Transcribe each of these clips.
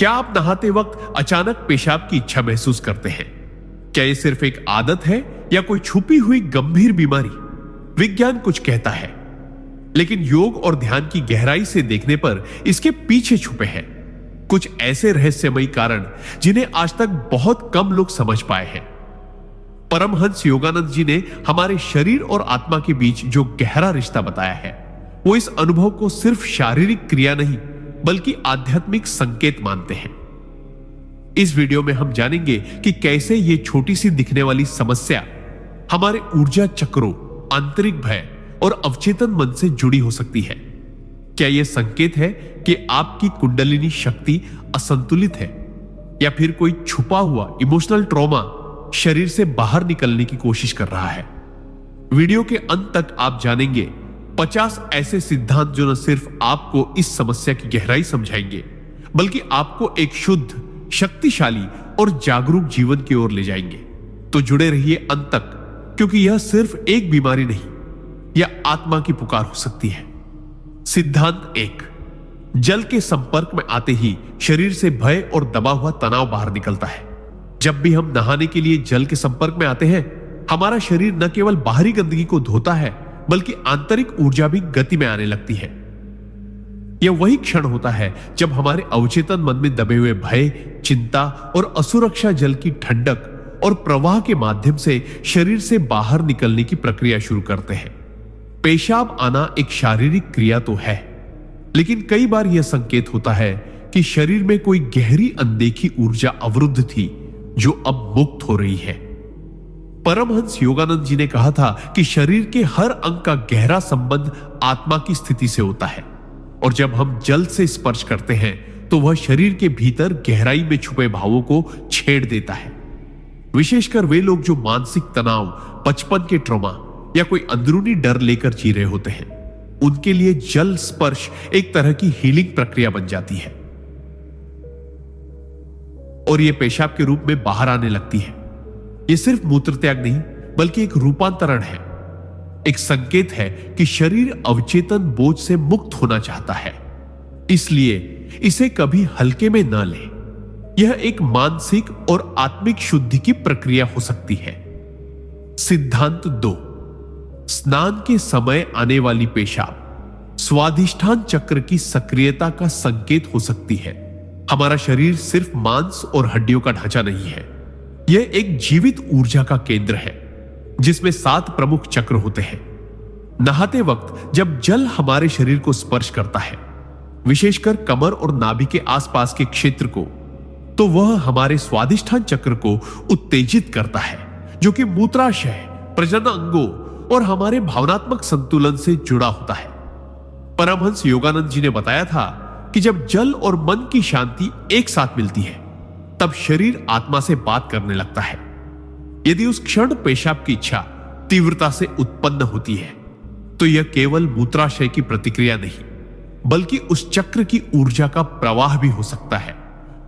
क्या आप नहाते वक्त अचानक पेशाब की इच्छा महसूस करते हैं? क्या यह सिर्फ एक आदत है या कोई छुपी हुई गंभीर बीमारी? विज्ञान कुछ कहता है, लेकिन योग और ध्यान की गहराई से देखने पर इसके पीछे छुपे हैं कुछ ऐसे रहस्यमयी कारण जिन्हें आज तक बहुत कम लोग समझ पाए हैं। परमहंस योगानंद जी ने हमारे शरीर और आत्मा के बीच जो गहरा रिश्ता बताया है, वो इस अनुभव को सिर्फ शारीरिक क्रिया नहीं बल्कि आध्यात्मिक संकेत मानते हैं। इस वीडियो में हम जानेंगे कि कैसे ये छोटी सी दिखने वाली समस्या हमारे ऊर्जा चक्रों, आंतरिक भय और अवचेतन मन से जुड़ी हो सकती है। क्या यह संकेत है कि आपकी कुंडलिनी शक्ति असंतुलित है या फिर कोई छुपा हुआ इमोशनल ट्रॉमा शरीर से बाहर निकलने की कोशिश कर रहा है? वीडियो के अंत तक आप जानेंगे 50 ऐसे सिद्धांत जो न सिर्फ आपको इस समस्या की गहराई समझाएंगे बल्कि आपको एक शुद्ध, शक्तिशाली और जागरूक जीवन की ओर ले जाएंगे। तो जुड़े रहिए अंत तक, क्योंकि यह सिर्फ एक बीमारी नहीं, यह आत्मा की पुकार हो सकती है। सिद्धांत 1, जल के संपर्क में आते ही शरीर से भय और दबा हुआ तनाव बाहर निकलता है। जब भी हम नहाने के लिए जल के संपर्क में आते हैं, हमारा शरीर न केवल बाहरी गंदगी को धोता है बल्कि आंतरिक ऊर्जा भी गति में आने लगती है। यह वही क्षण होता है जब हमारे अवचेतन मन में दबे हुए भय, चिंता और असुरक्षा जल की ठंडक और प्रवाह के माध्यम से शरीर से बाहर निकलने की प्रक्रिया शुरू करते हैं। पेशाब आना एक शारीरिक क्रिया तो है, लेकिन कई बार यह संकेत होता है कि शरीर में कोई गहरी अनदेखी ऊर्जा अवरुद्ध थी जो अब मुक्त हो रही है। परमहंस योगानंद जी ने कहा था कि शरीर के हर अंग का गहरा संबंध आत्मा की स्थिति से होता है, और जब हम जल से स्पर्श करते हैं तो वह शरीर के भीतर गहराई में छुपे भावों को छेड़ देता है। विशेषकर वे लोग जो मानसिक तनाव, बचपन के ट्रॉमा या कोई अंदरूनी डर लेकर जी रहे होते हैं, उनके लिए जल स्पर्श एक तरह की हीलिंग प्रक्रिया बन जाती है और यह पेशाब के रूप में बाहर आने लगती है। यह सिर्फ मूत्र त्याग नहीं बल्कि एक रूपांतरण है, एक संकेत है कि शरीर अवचेतन बोझ से मुक्त होना चाहता है। इसलिए इसे कभी हल्के में न लें। यह एक मानसिक और आत्मिक शुद्धि की प्रक्रिया हो सकती है। सिद्धांत 2, स्नान के समय आने वाली पेशाब स्वादिष्ठान चक्र की सक्रियता का संकेत हो सकती है। हमारा शरीर सिर्फ मांस और हड्डियों का ढांचा नहीं है, यह एक जीवित ऊर्जा का केंद्र है जिसमें 7 प्रमुख चक्र होते हैं। नहाते वक्त जब जल हमारे शरीर को स्पर्श करता है, विशेषकर कमर और नाभि के आसपास के क्षेत्र को, तो वह हमारे स्वादिष्ठान चक्र को उत्तेजित करता है, जो कि मूत्राशय, प्रजनन अंगों और हमारे भावनात्मक संतुलन से जुड़ा होता है। परमहंस योगानंद जी ने बताया था कि जब जल और मन की शांति एक साथ मिलती है, तब शरीर आत्मा से बात करने लगता है। यदि उस क्षण पेशाब की इच्छा तीव्रता से उत्पन्न होती है, तो यह केवल मूत्राशय की प्रतिक्रिया नहीं बल्कि उस चक्र की ऊर्जा का प्रवाह भी हो सकता है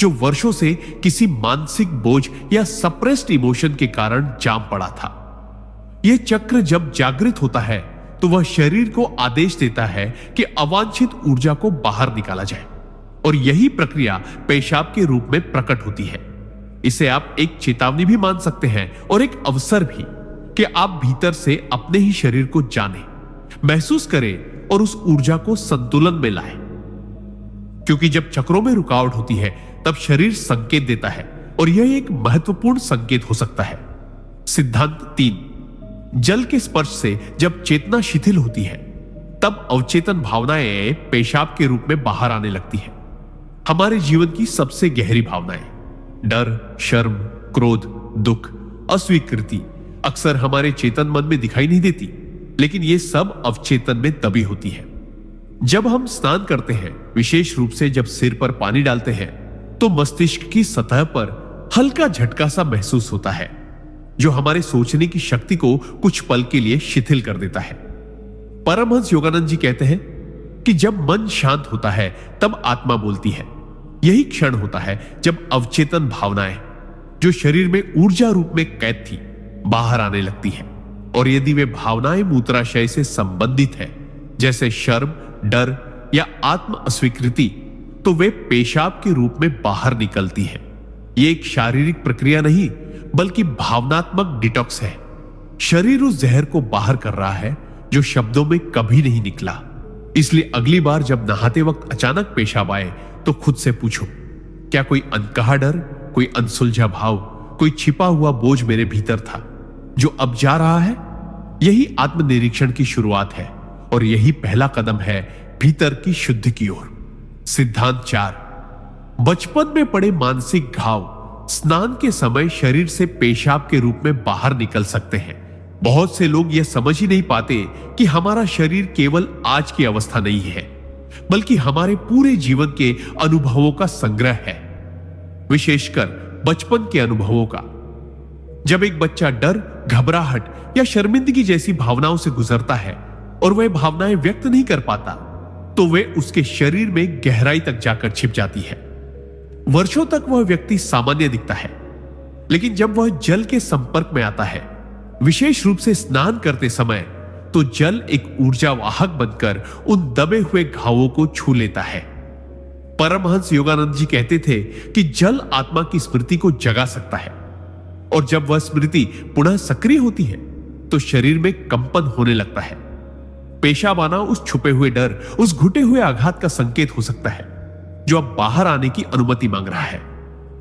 जो वर्षों से किसी मानसिक बोझ या सप्रेस्ड इमोशन के कारण जाम पड़ा था। यह चक्र जब जागृत होता है तो वह शरीर को आदेश देता है कि अवांछित ऊर्जा को बाहर निकाला जाए, और यही प्रक्रिया पेशाब के रूप में प्रकट होती है। इसे आप एक चेतावनी भी मान सकते हैं और एक अवसर भी कि आप भीतर से अपने ही शरीर को जानें, महसूस करें और उस ऊर्जा को संतुलन में लाएं। क्योंकि जब चक्रों में रुकावट होती है तब शरीर संकेत देता है, और यह एक महत्वपूर्ण संकेत हो सकता है। सिद्धांत 3, जल के स्पर्श से जब चेतना शिथिल होती है, तब अवचेतन भावनाएं पेशाब के रूप में बाहर आने लगती है। हमारे जीवन की सबसे गहरी भावनाएं, डर, शर्म, क्रोध, दुख, अस्वीकृति अक्सर हमारे चेतन मन में दिखाई नहीं देती, लेकिन ये सब अवचेतन में दबी होती है। जब हम स्नान करते हैं, विशेष रूप से जब सिर पर पानी डालते हैं, तो मस्तिष्क की सतह पर हल्का झटका सा महसूस होता है जो हमारे सोचने की शक्ति को कुछ पल के लिए शिथिल कर देता है। परमहंस योगानंद जी कहते हैं कि जब मन शांत होता है तब आत्मा बोलती है। यही क्षण होता है जब अवचेतन भावनाएं जो शरीर में ऊर्जा रूप में कैद थी बाहर आने लगती है, और यदि वे भावनाएं मूत्राशय से संबंधित है, जैसे शर्म, डर या आत्म अस्वीकृति, तो वे पेशाब के रूप में बाहर निकलती है। यह एक शारीरिक प्रक्रिया नहीं बल्कि भावनात्मक डिटॉक्स है। शरीर उस जहर को बाहर कर रहा है जो शब्दों में कभी नहीं निकला। इसलिए अगली बार जब नहाते वक्त अचानक पेशाब आए तो खुद से पूछो, क्या कोई अनकहा डर, कोई अनसुलझा भाव, कोई छिपा हुआ बोझ मेरे भीतर था जो अब जा रहा है? यही आत्मनिरीक्षण की शुरुआत है और यही पहला कदम है भीतर की शुद्धि की ओर। सिद्धांत 4, बचपन में पड़े मानसिक घाव स्नान के समय शरीर से पेशाब के रूप में बाहर निकल सकते हैं। बहुत से लोग यह समझ ही नहीं पाते कि हमारा शरीर केवल आज की अवस्था नहीं है बल्कि हमारे पूरे जीवन के अनुभवों का संग्रह है, विशेषकर बचपन के अनुभवों का। जब एक बच्चा डर, घबराहट या शर्मिंदगी जैसी भावनाओं से गुजरता है और वह भावनाएं व्यक्त नहीं कर पाता तो वे उसके शरीर में गहराई तक जाकर छिप जाती है। वर्षों तक वह व्यक्ति सामान्य दिखता है, लेकिन जब वह जल के संपर्क में आता है, विशेष रूप से स्नान करते समय, तो जल एक ऊर्जा वाहक बनकर उन दबे हुए घावों को छू लेता है। परमहंस योगानंद जी कहते थे कि जल आत्मा की स्मृति को जगा सकता है और जब वह स्मृति पुनः सक्रिय होती है तो शरीर में कंपन होने लगता है। पेशाब आना उस छुपे हुए डर, उस घुटे हुए आघात का संकेत हो सकता है जो अब बाहर आने की अनुमति मांग रहा है।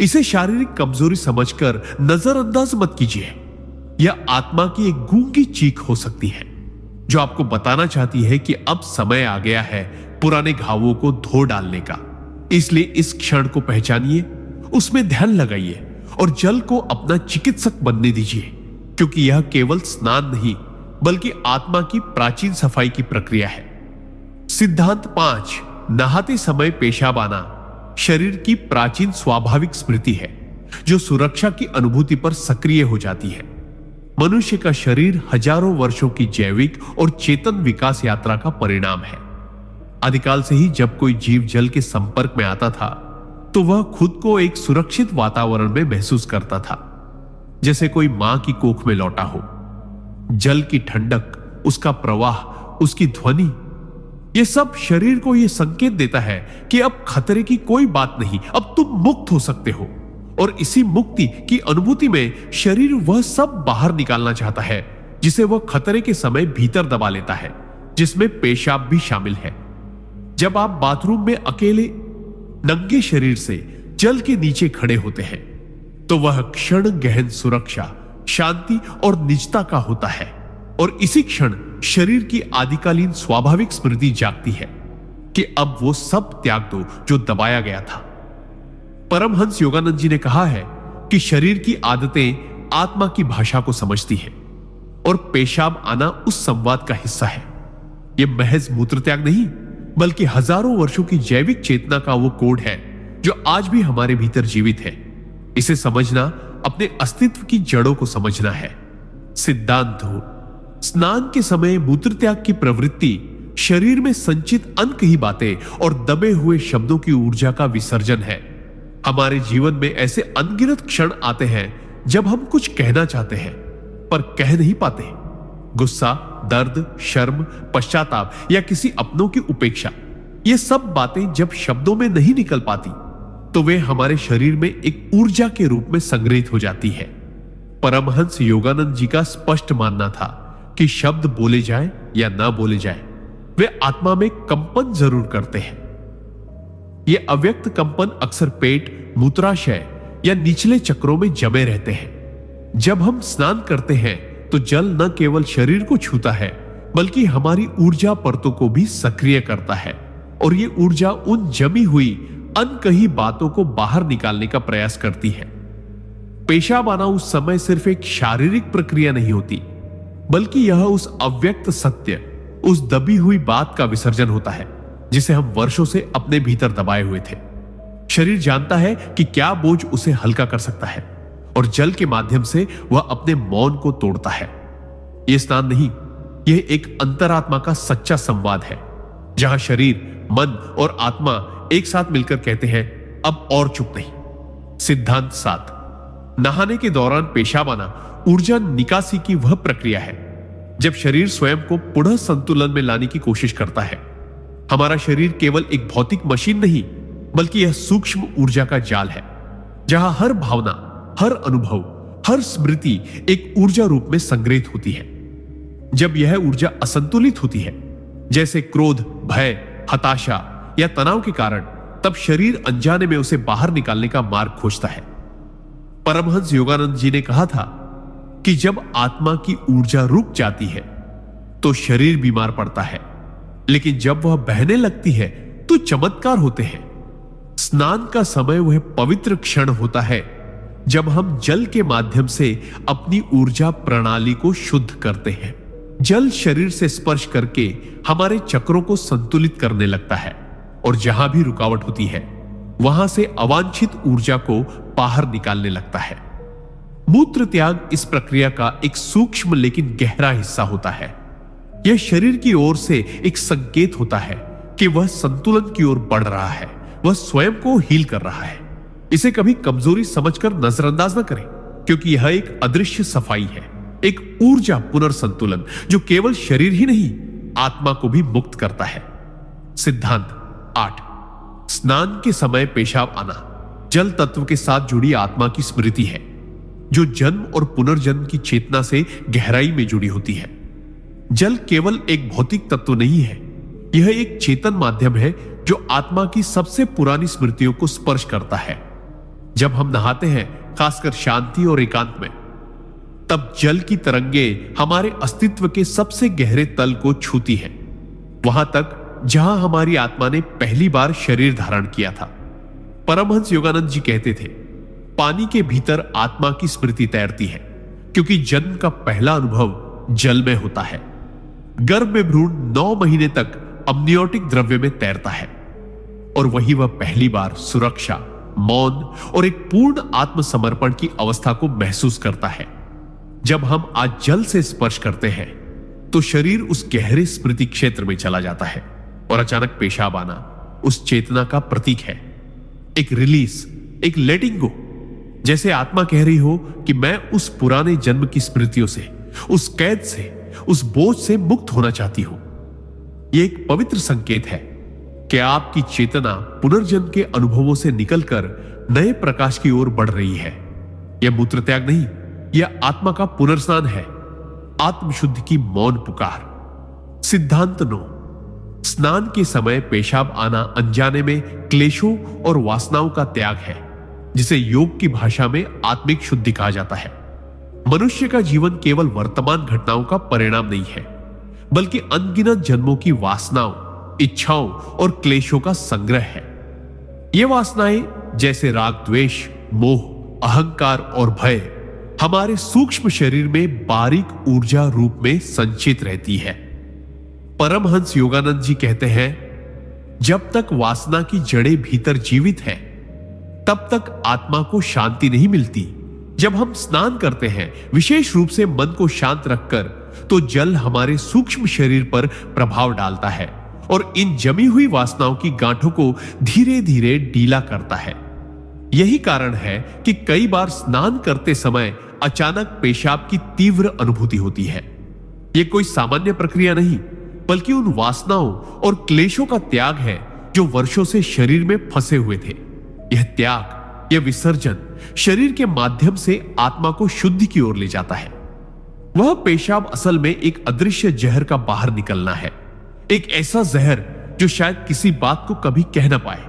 इसे शारीरिक कमजोरी समझकर नजरअंदाज मत कीजिए। यह आत्मा की एक गूंगी चीख हो सकती है जो आपको बताना चाहती है कि अब समय आ गया है पुराने घावों को धो डालने का। इसलिए इस क्षण को पहचानिए, उसमें ध्यान लगाइए और जल को अपना चिकित्सक बनने दीजिए, क्योंकि यह केवल स्नान नहीं बल्कि आत्मा की प्राचीन सफाई की प्रक्रिया है। सिद्धांत 5, नहाते समय पेशाब आना शरीर की प्राचीन स्वाभाविक स्मृति है जो सुरक्षा की अनुभूति पर सक्रिय हो जाती है। मनुष्य का शरीर हजारों वर्षों की जैविक और चेतन विकास यात्रा का परिणाम है। आदिकाल से ही जब कोई जीव जल के संपर्क में आता था तो वह खुद को एक सुरक्षित वातावरण में महसूस करता था, जैसे कोई मां की कोख में लौटा हो। जल की ठंडक, उसका प्रवाह, उसकी ध्वनि, यह सब शरीर को यह संकेत देता है कि अब खतरे की कोई बात नहीं, अब तुम मुक्त हो सकते हो। और इसी मुक्ति की अनुभूति में शरीर वह सब बाहर निकालना चाहता है जिसे वह खतरे के समय भीतर दबा लेता है, जिसमें पेशाब भी शामिल है। जब आप बाथरूम में अकेले नंगे शरीर से जल के नीचे खड़े होते हैं तो वह क्षण गहन सुरक्षा, शांति और निजता का होता है और इसी क्षण शरीर की आदिकालीन स्वाभाविक स्मृति जागती है कि अब वो सब त्याग दो जो दबाया गया था। परमहंस योगानंद जी ने कहा है कि शरीर की आदतें आत्मा की भाषा को समझती है और पेशाब आना उस संवाद का हिस्सा है। यह महज मूत्र त्याग नहीं बल्कि हजारों वर्षों की जैविक चेतना का वो कोड है जो आज भी हमारे भीतर जीवित है। इसे समझना अपने अस्तित्व की जड़ों को समझना है। सिद्धांत 2, स्नान के समय मूत्र त्याग की प्रवृत्ति शरीर में संचित अनकही बातें और दबे हुए शब्दों की ऊर्जा का विसर्जन है। हमारे जीवन में ऐसे अनगिनत क्षण आते हैं जब हम कुछ कहना चाहते हैं पर कह नहीं पाते। गुस्सा, दर्द, शर्म, पश्चाताप या किसी अपनों की उपेक्षा, ये सब बातें जब शब्दों में नहीं निकल पाती तो वे हमारे शरीर में एक ऊर्जा के रूप में संग्रहित हो जाती है। परमहंस योगानंद जी का स्पष्ट मानना था कि शब्द बोले जाए या ना बोले जाए, वे आत्मा में कंपन जरूर करते हैं। ये अव्यक्त कंपन अक्सर पेट, मूत्राशय या निचले चक्रों में जमे रहते हैं। जब हम स्नान करते हैं तो जल न केवल शरीर को छूता है बल्कि हमारी ऊर्जा परतों को भी सक्रिय करता है और ये ऊर्जा उन जमी हुई अनकही बातों को बाहर निकालने का प्रयास करती है। पेशाब आना उस समय सिर्फ एक शारीरिक प्रक्रिया नहीं होती बल्कि यह उस अव्यक्त सत्य, उस दबी हुई बात का विसर्जन होता है जिसे हम वर्षों से अपने भीतर दबाए हुए थे। शरीर जानता है कि क्या बोझ उसे हल्का कर सकता है और जल के माध्यम से वह अपने मौन को तोड़ता है। यह स्नान नहीं, यह एक अंतरात्मा का सच्चा संवाद है जहां शरीर, मन और आत्मा एक साथ मिलकर कहते हैं अब और चुप नहीं। सिद्धांत 7, नहाने के दौरान पेशाब आना ऊर्जा निकासी की वह प्रक्रिया है जब शरीर स्वयं को पुनः संतुलन में लाने की कोशिश करता है। हमारा शरीर केवल एक भौतिक मशीन नहीं बल्कि यह सूक्ष्म ऊर्जा का जाल है, जहां हर भावना, हर अनुभव, हर स्मृति एक ऊर्जा रूप में संग्रहित होती है। जब यह ऊर्जा असंतुलित होती है, जैसे क्रोध, भय, हताशा या तनाव के कारण, तब शरीर अनजाने में उसे बाहर निकालने का मार्ग खोजता है। परमहंस योगानंद जी ने कहा था कि जब आत्मा की ऊर्जा रुक जाती है तो शरीर बीमार पड़ता है, लेकिन जब वह बहने लगती है तो चमत्कार होते हैं। स्नान का समय वह पवित्र क्षण होता है जब हम जल के माध्यम से अपनी ऊर्जा प्रणाली को शुद्ध करते हैं। जल शरीर से स्पर्श करके हमारे चक्रों को संतुलित करने लगता है और जहां भी रुकावट होती है वहां से अवांछित ऊर्जा को बाहर निकालने लगता है। मूत्र त्याग इस प्रक्रिया का एक सूक्ष्म लेकिन गहरा हिस्सा होता है। यह शरीर की ओर से एक संकेत होता है कि वह संतुलन की ओर बढ़ रहा है, वह स्वयं को हील कर रहा है। इसे कभी कमजोरी समझकर नजरअंदाज न करें, क्योंकि यह एक अदृश्य सफाई है, एक ऊर्जा पुनर्संतुलन जो केवल शरीर ही नहीं, आत्मा को भी मुक्त करता है। सिद्धांत 8। स्नान के समय पेशाब आना जल तत्व के साथ जुड़ी आत्मा की स्मृति है, जो जन्म और पुनर्जन्म की चेतना से गहराई में जुड़ी होती है। जल केवल एक भौतिक तत्व नहीं है, यह एक चेतन माध्यम है जो आत्मा की सबसे पुरानी स्मृतियों को स्पर्श करता है। जब हम नहाते हैं, खासकर शांति और एकांत में, तब जल की तरंगे हमारे अस्तित्व के सबसे गहरे तल को छूती हैं, वहां तक जहां हमारी आत्मा ने पहली बार शरीर धारण किया था। परमहंस योगानंद जी कहते थे, पानी के भीतर आत्मा की स्मृति तैरती है, क्योंकि जन्म का पहला अनुभव जल में होता है। गर्भ में भ्रूण 9 महीने तक अम्नियोटिक द्रव्य में तैरता है और वही वह पहली बार सुरक्षा, मौन और एक पूर्ण आत्मसमर्पण की अवस्था को महसूस करता है। जब हम आज जल से स्पर्श करते हैं तो शरीर उस गहरे स्मृति क्षेत्र में चला जाता है और अचानक पेशाब आना उस चेतना का प्रतीक है। एक रिलीज, एक लेटिंग गो, जैसे आत्मा कह रही हो कि मैं उस पुराने जन्म की स्मृतियों से, उस कैद से, उस बोझ से मुक्त होना चाहती हूं। यह एक पवित्र संकेत है कि आपकी चेतना पुनर्जन्म के अनुभवों से निकलकर नए प्रकाश की ओर बढ़ रही है। यह मूत्र त्याग नहीं, यह आत्मा का पुनर्स्नान है, आत्मशुद्धि की मौन पुकार। सिद्धांत 9। स्नान के समय पेशाब आना अनजाने में क्लेशों और वासनाओं का त्याग है, जिसे योग की भाषा में आत्मिक शुद्धि कहा जाता है। मनुष्य का जीवन केवल वर्तमान घटनाओं का परिणाम नहीं है, बल्कि अनगिनत जन्मों की वासनाओं, इच्छाओं और क्लेशों का संग्रह है। ये वासनाएं जैसे राग, द्वेष, मोह, अहंकार और भय हमारे सूक्ष्म शरीर में बारीक ऊर्जा रूप में संचित रहती है। परमहंस योगानंद जी कहते हैं, जब तक वासना की जड़ें भीतर जीवित हैं, तब तक आत्मा को शांति नहीं मिलती। जब हम स्नान करते हैं, विशेष रूप से मन को शांत रखकर, तो जल हमारे सूक्ष्म शरीर पर प्रभाव डालता है और इन जमी हुई वासनाओं की गांठों को धीरे धीरे ढीला करता है। यही कारण है कि कई बार स्नान करते समय अचानक पेशाब की तीव्र अनुभूति होती है। यह कोई सामान्य प्रक्रिया नहीं, बल्कि उन वासनाओं और क्लेशों का त्याग है जो वर्षों से शरीर में फंसे हुए थे। यह त्याग, यह विसर्जन शरीर के माध्यम से आत्मा को शुद्धि की ओर ले जाता है। वह पेशाब असल में एक अदृश्य जहर का बाहर निकलना है, एक ऐसा जहर जो शायद किसी बात को कभी कह ना पाए,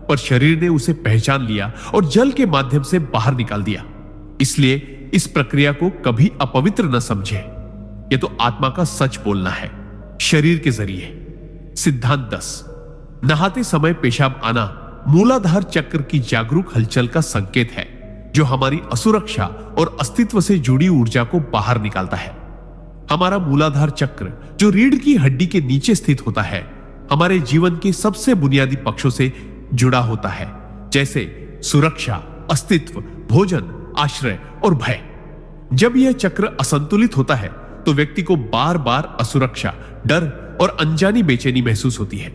पर शरीर ने उसे पहचान लिया और जल के माध्यम से बाहर निकाल दिया। इसलिए इस प्रक्रिया को कभी अपवित्र न समझे, यह तो आत्मा का सच बोलना है शरीर के जरिए। सिद्धांत 10। नहाते समय पेशाब आना मूलाधार चक्र की जागरूक हलचल का संकेत है, जो हमारी असुरक्षा और अस्तित्व से जुड़ी ऊर्जा को बाहर निकालता है। हमारा मूलाधार चक्र, जो रीढ़ की हड्डी के नीचे स्थित होता है, हमारे जीवन के सबसे बुनियादी पक्षों से जुड़ा होता है, जैसे सुरक्षा, अस्तित्व, भोजन, आश्रय और भय। जब यह चक्र असंतुलित होता है तो व्यक्ति को बार बार असुरक्षा, डर और अनजानी बेचैनी महसूस होती है,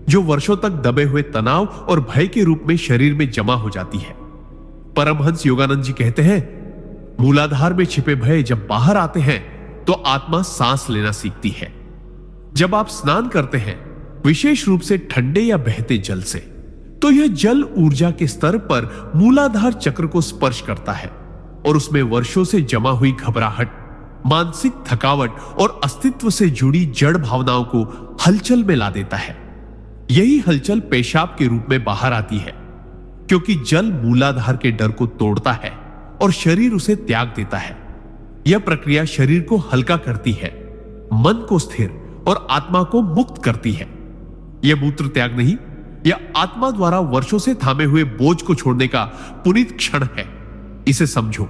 जो वर्षों तक दबे हुए तनाव और भय के रूप में शरीर में जमा हो जाती है। परमहंस योगानंद जी कहते हैं, मूलाधार में छिपे भय जब बाहर आते हैं तो आत्मा सांस लेना सीखती है। जब आप स्नान करते हैं, विशेष रूप से ठंडे या बहते जल से, तो यह जल ऊर्जा के स्तर पर मूलाधार चक्र को स्पर्श करता है और उसमें वर्षों से जमा हुई घबराहट, मानसिक थकावट और अस्तित्व से जुड़ी जड़ भावनाओं को हलचल में ला देता है। यही हलचल पेशाब के रूप में बाहर आती है, क्योंकि जल मूलाधार के डर को तोड़ता है और शरीर उसे त्याग देता है। यह प्रक्रिया शरीर को हल्का करती है, मन को स्थिर और आत्मा को मुक्त करती है। यह मूत्र त्याग नहीं, यह आत्मा द्वारा वर्षों से थामे हुए बोझ को छोड़ने का पुनीत क्षण है। इसे समझो,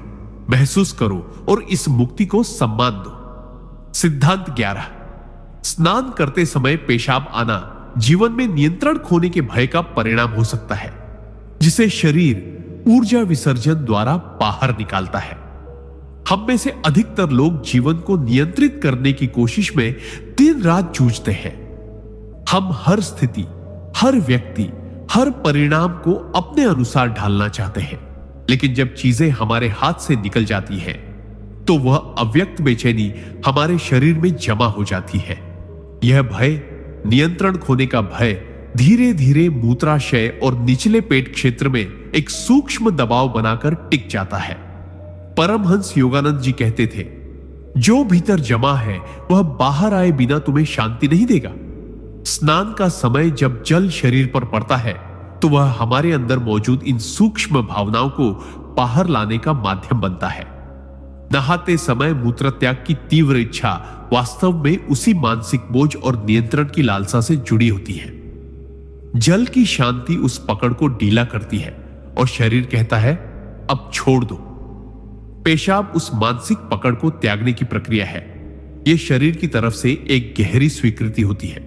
महसूस करो और इस मुक्ति को सम्मान दो। सिद्धांत 11। स्नान करते समय पेशाब आना जीवन में नियंत्रण खोने के भय का परिणाम हो सकता है, जिसे शरीर ऊर्जा विसर्जन द्वारा बाहर निकालता है। हम में से अधिकतर लोग जीवन को नियंत्रित करने की कोशिश में दिन रात जूझते हैं। हम हर स्थिति, हर व्यक्ति, हर परिणाम को अपने अनुसार ढालना चाहते हैं, लेकिन जब चीजें हमारे हाथ से निकल जाती हैं, तो वह अव्यक्त बेचैनी हमारे शरीर में जमा हो जाती है। यह भय, नियंत्रण खोने का भय, धीरे धीरे मूत्राशय और निचले पेट क्षेत्र में एक सूक्ष्म दबाव बनाकर टिक जाता है। परमहंस योगानंद जी कहते थे, जो भीतर जमा है वह बाहर आए बिना तुम्हें शांति नहीं देगा। स्नान का समय जब जल शरीर पर पड़ता है, तो वह हमारे अंदर मौजूद इन सूक्ष्म भावनाओं को बाहर लाने का माध्यम बनता है। नहाते समय मूत्रत्याग की तीव्र इच्छा वास्तव में उसी मानसिक बोझ और नियंत्रण की लालसा से जुड़ी होती है। जल की शांति उस पकड़ को ढीला करती है और शरीर कहता है, अब छोड़ दो। पेशाब उस मानसिक पकड़ को त्यागने की प्रक्रिया है। यह शरीर की तरफ से एक गहरी स्वीकृति होती है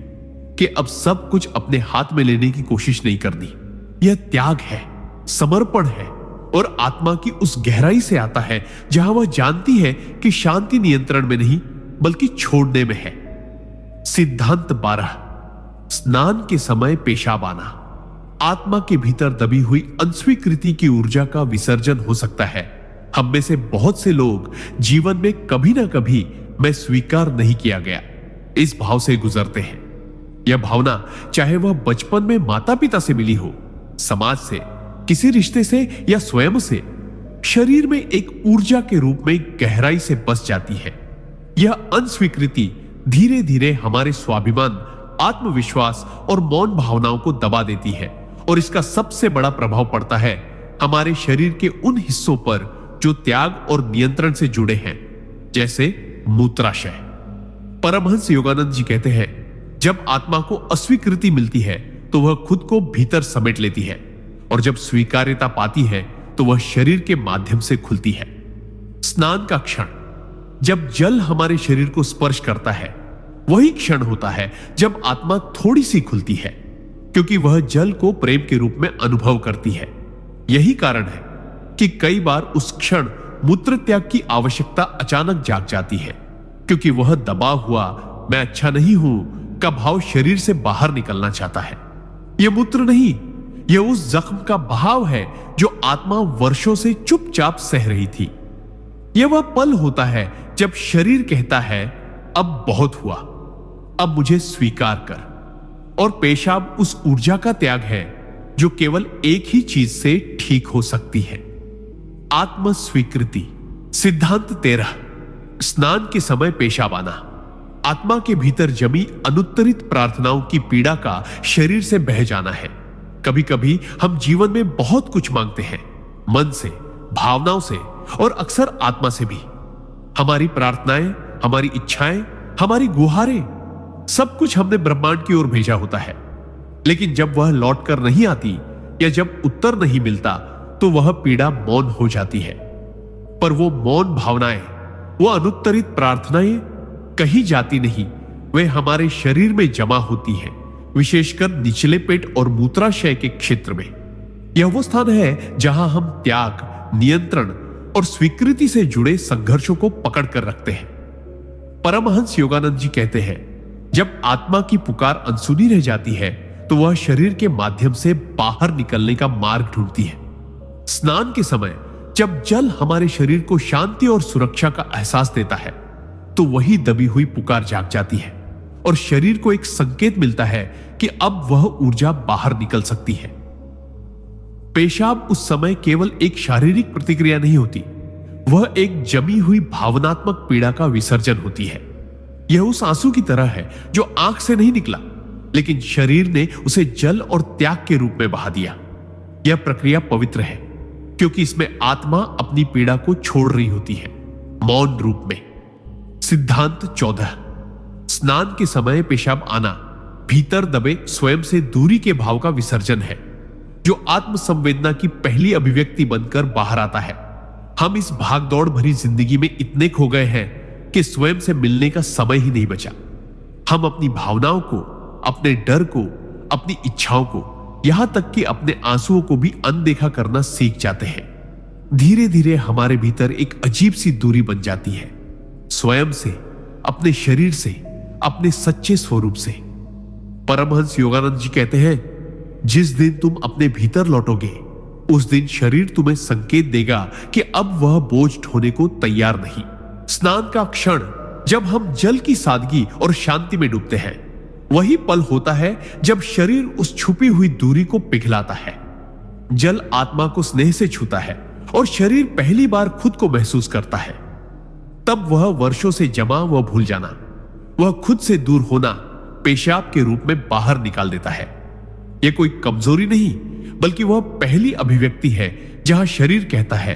कि अब सब कुछ अपने हाथ में लेने की कोशिश नहीं करनी। यह त्याग है, समर्पण है और आत्मा की उस गहराई से आता है जहां वह जानती है कि शांति नियंत्रण में नहीं बल्कि छोड़ने में है। सिद्धांत 12। स्नान के समय पेशाब आना आत्मा के भीतर दबी हुई अनस्वीकृति की ऊर्जा का विसर्जन हो सकता है। हम में से बहुत से लोग जीवन में कभी ना कभी मैं स्वीकार नहीं किया गया इस भाव से गुजरते हैं। यह भावना चाहे वह बचपन में माता पिता से मिली हो, समाज से, किसी रिश्ते से या स्वयं से, शरीर में एक ऊर्जा के रूप में गहराई से बस जाती है। यह अनस्वीकृति धीरे धीरे हमारे स्वाभिमान, आत्मविश्वास और मौन भावनाओं को दबा देती है और इसका सबसे बड़ा प्रभाव पड़ता है हमारे शरीर के उन हिस्सों पर जो त्याग और नियंत्रण से जुड़े हैं, जैसे मूत्राशय। परमहंस योगानंद जी कहते हैं, जब आत्मा को अस्वीकृति मिलती है तो वह खुद को भीतर समेट लेती है और जब स्वीकार्यता पाती है तो वह शरीर के माध्यम से खुलती है। स्नान का क्षण, जब जल हमारे शरीर को स्पर्श करता है, वही क्षण होता है जब आत्मा थोड़ी सी खुलती है, क्योंकि वह जल को प्रेम के रूप में अनुभव करती है। यही कारण है कि कई बार उस क्षण मूत्र त्याग की आवश्यकता अचानक जाग जाती है, क्योंकि वह दबा हुआ मैं अच्छा नहीं हूं का भाव शरीर से बाहर निकलना चाहता है। यह मूत्र नहीं, यह उस जख्म का बहाव है जो आत्मा वर्षों से चुपचाप सह रही थी। यह वह पल होता है जब शरीर कहता है, अब बहुत हुआ, अब मुझे स्वीकार कर। और पेशाब उस ऊर्जा का त्याग है जो केवल एक ही चीज से ठीक हो सकती है, आत्म स्वीकृति। सिद्धांत 13। स्नान के समय पेशाब आना आत्मा के भीतर जमी अनुत्तरित प्रार्थनाओं की पीड़ा का शरीर से बह जाना है। कभी कभी हम जीवन में बहुत कुछ मांगते हैं, मन से, भावनाओं से और अक्सर आत्मा से भी। हमारी प्रार्थनाएं, हमारी इच्छाएं, हमारी गुहारें, सब कुछ हमने ब्रह्मांड की ओर भेजा होता है, लेकिन जब वह लौट कर नहीं आती या जब उत्तर नहीं मिलता तो वह पीड़ा मौन हो जाती है। पर वो मौन भावनाएं, वो अनुत्तरित प्रार्थनाएं कहीं जाती नहीं, वे हमारे शरीर में जमा होती हैं, विशेषकर निचले पेट और मूत्राशय के क्षेत्र में। यह वो स्थान है जहां हम त्याग, नियंत्रण और स्वीकृति से जुड़े संघर्षों को पकड़ कर रखते हैं। परमहंस योगानंद जी कहते हैं, जब आत्मा की पुकार अनसुनी रह जाती है तो वह शरीर के माध्यम से बाहर निकलने का मार्ग ढूंढती है। स्नान के समय जब जल हमारे शरीर को शांति और सुरक्षा का एहसास देता है तो वही दबी हुई पुकार जाग जाती है और शरीर को एक संकेत मिलता है कि अब वह ऊर्जा बाहर निकल सकती है। पेशाब उस समय केवल एक शारीरिक प्रतिक्रिया नहीं होती, वह एक जमी हुई भावनात्मक पीड़ा का विसर्जन होती है। यह उस आंसू की तरह है जो आंख से नहीं निकला, लेकिन शरीर ने उसे जल और त्याग के रूप में बहा दिया। यह प्रक्रिया पवित्र है क्योंकि इसमें आत्मा अपनी पीड़ा को छोड़ रही होती है, मौन रूप में। सिद्धांत 14। स्नान के समय पेशाब आना भीतर दबे स्वयं से दूरी के भाव का विसर्जन है, जो आत्म संवेदना की पहली अभिव्यक्ति बनकर बाहर आता है। हम इस भागदौड़ भरी जिंदगी में इतने खो गए हैं कि स्वयं से मिलने का समय ही नहीं बचा। हम अपनी भावनाओं को, अपने डर को, अपनी इच्छाओं को, यहां तक कि अपने आंसुओं को भी अनदेखा करना सीख जाते हैं। धीरे धीरे हमारे भीतर एक अजीब सी दूरी बन जाती है, स्वयं से, अपने शरीर से, अपने सच्चे स्वरूप से। परमहंस योगानंद जी कहते हैं, जिस दिन तुम अपने भीतर लौटोगे, उस दिन शरीर तुम्हें संकेत देगा कि अब वह बोझ ढोने को तैयार नहीं। स्नान का क्षण, जब हम जल की सादगी और शांति में डूबते हैं, वही पल होता है जब शरीर उस छुपी हुई दूरी को पिघलाता है। जल आत्मा को स्नेह से छूता है और शरीर पहली बार खुद को महसूस करता है। तब वह वर्षों से जमा वह भूल जाना, वह खुद से दूर होना पेशाब के रूप में बाहर निकाल देता है। यह कोई कमजोरी नहीं, बल्कि वह पहली अभिव्यक्ति है जहां शरीर कहता है,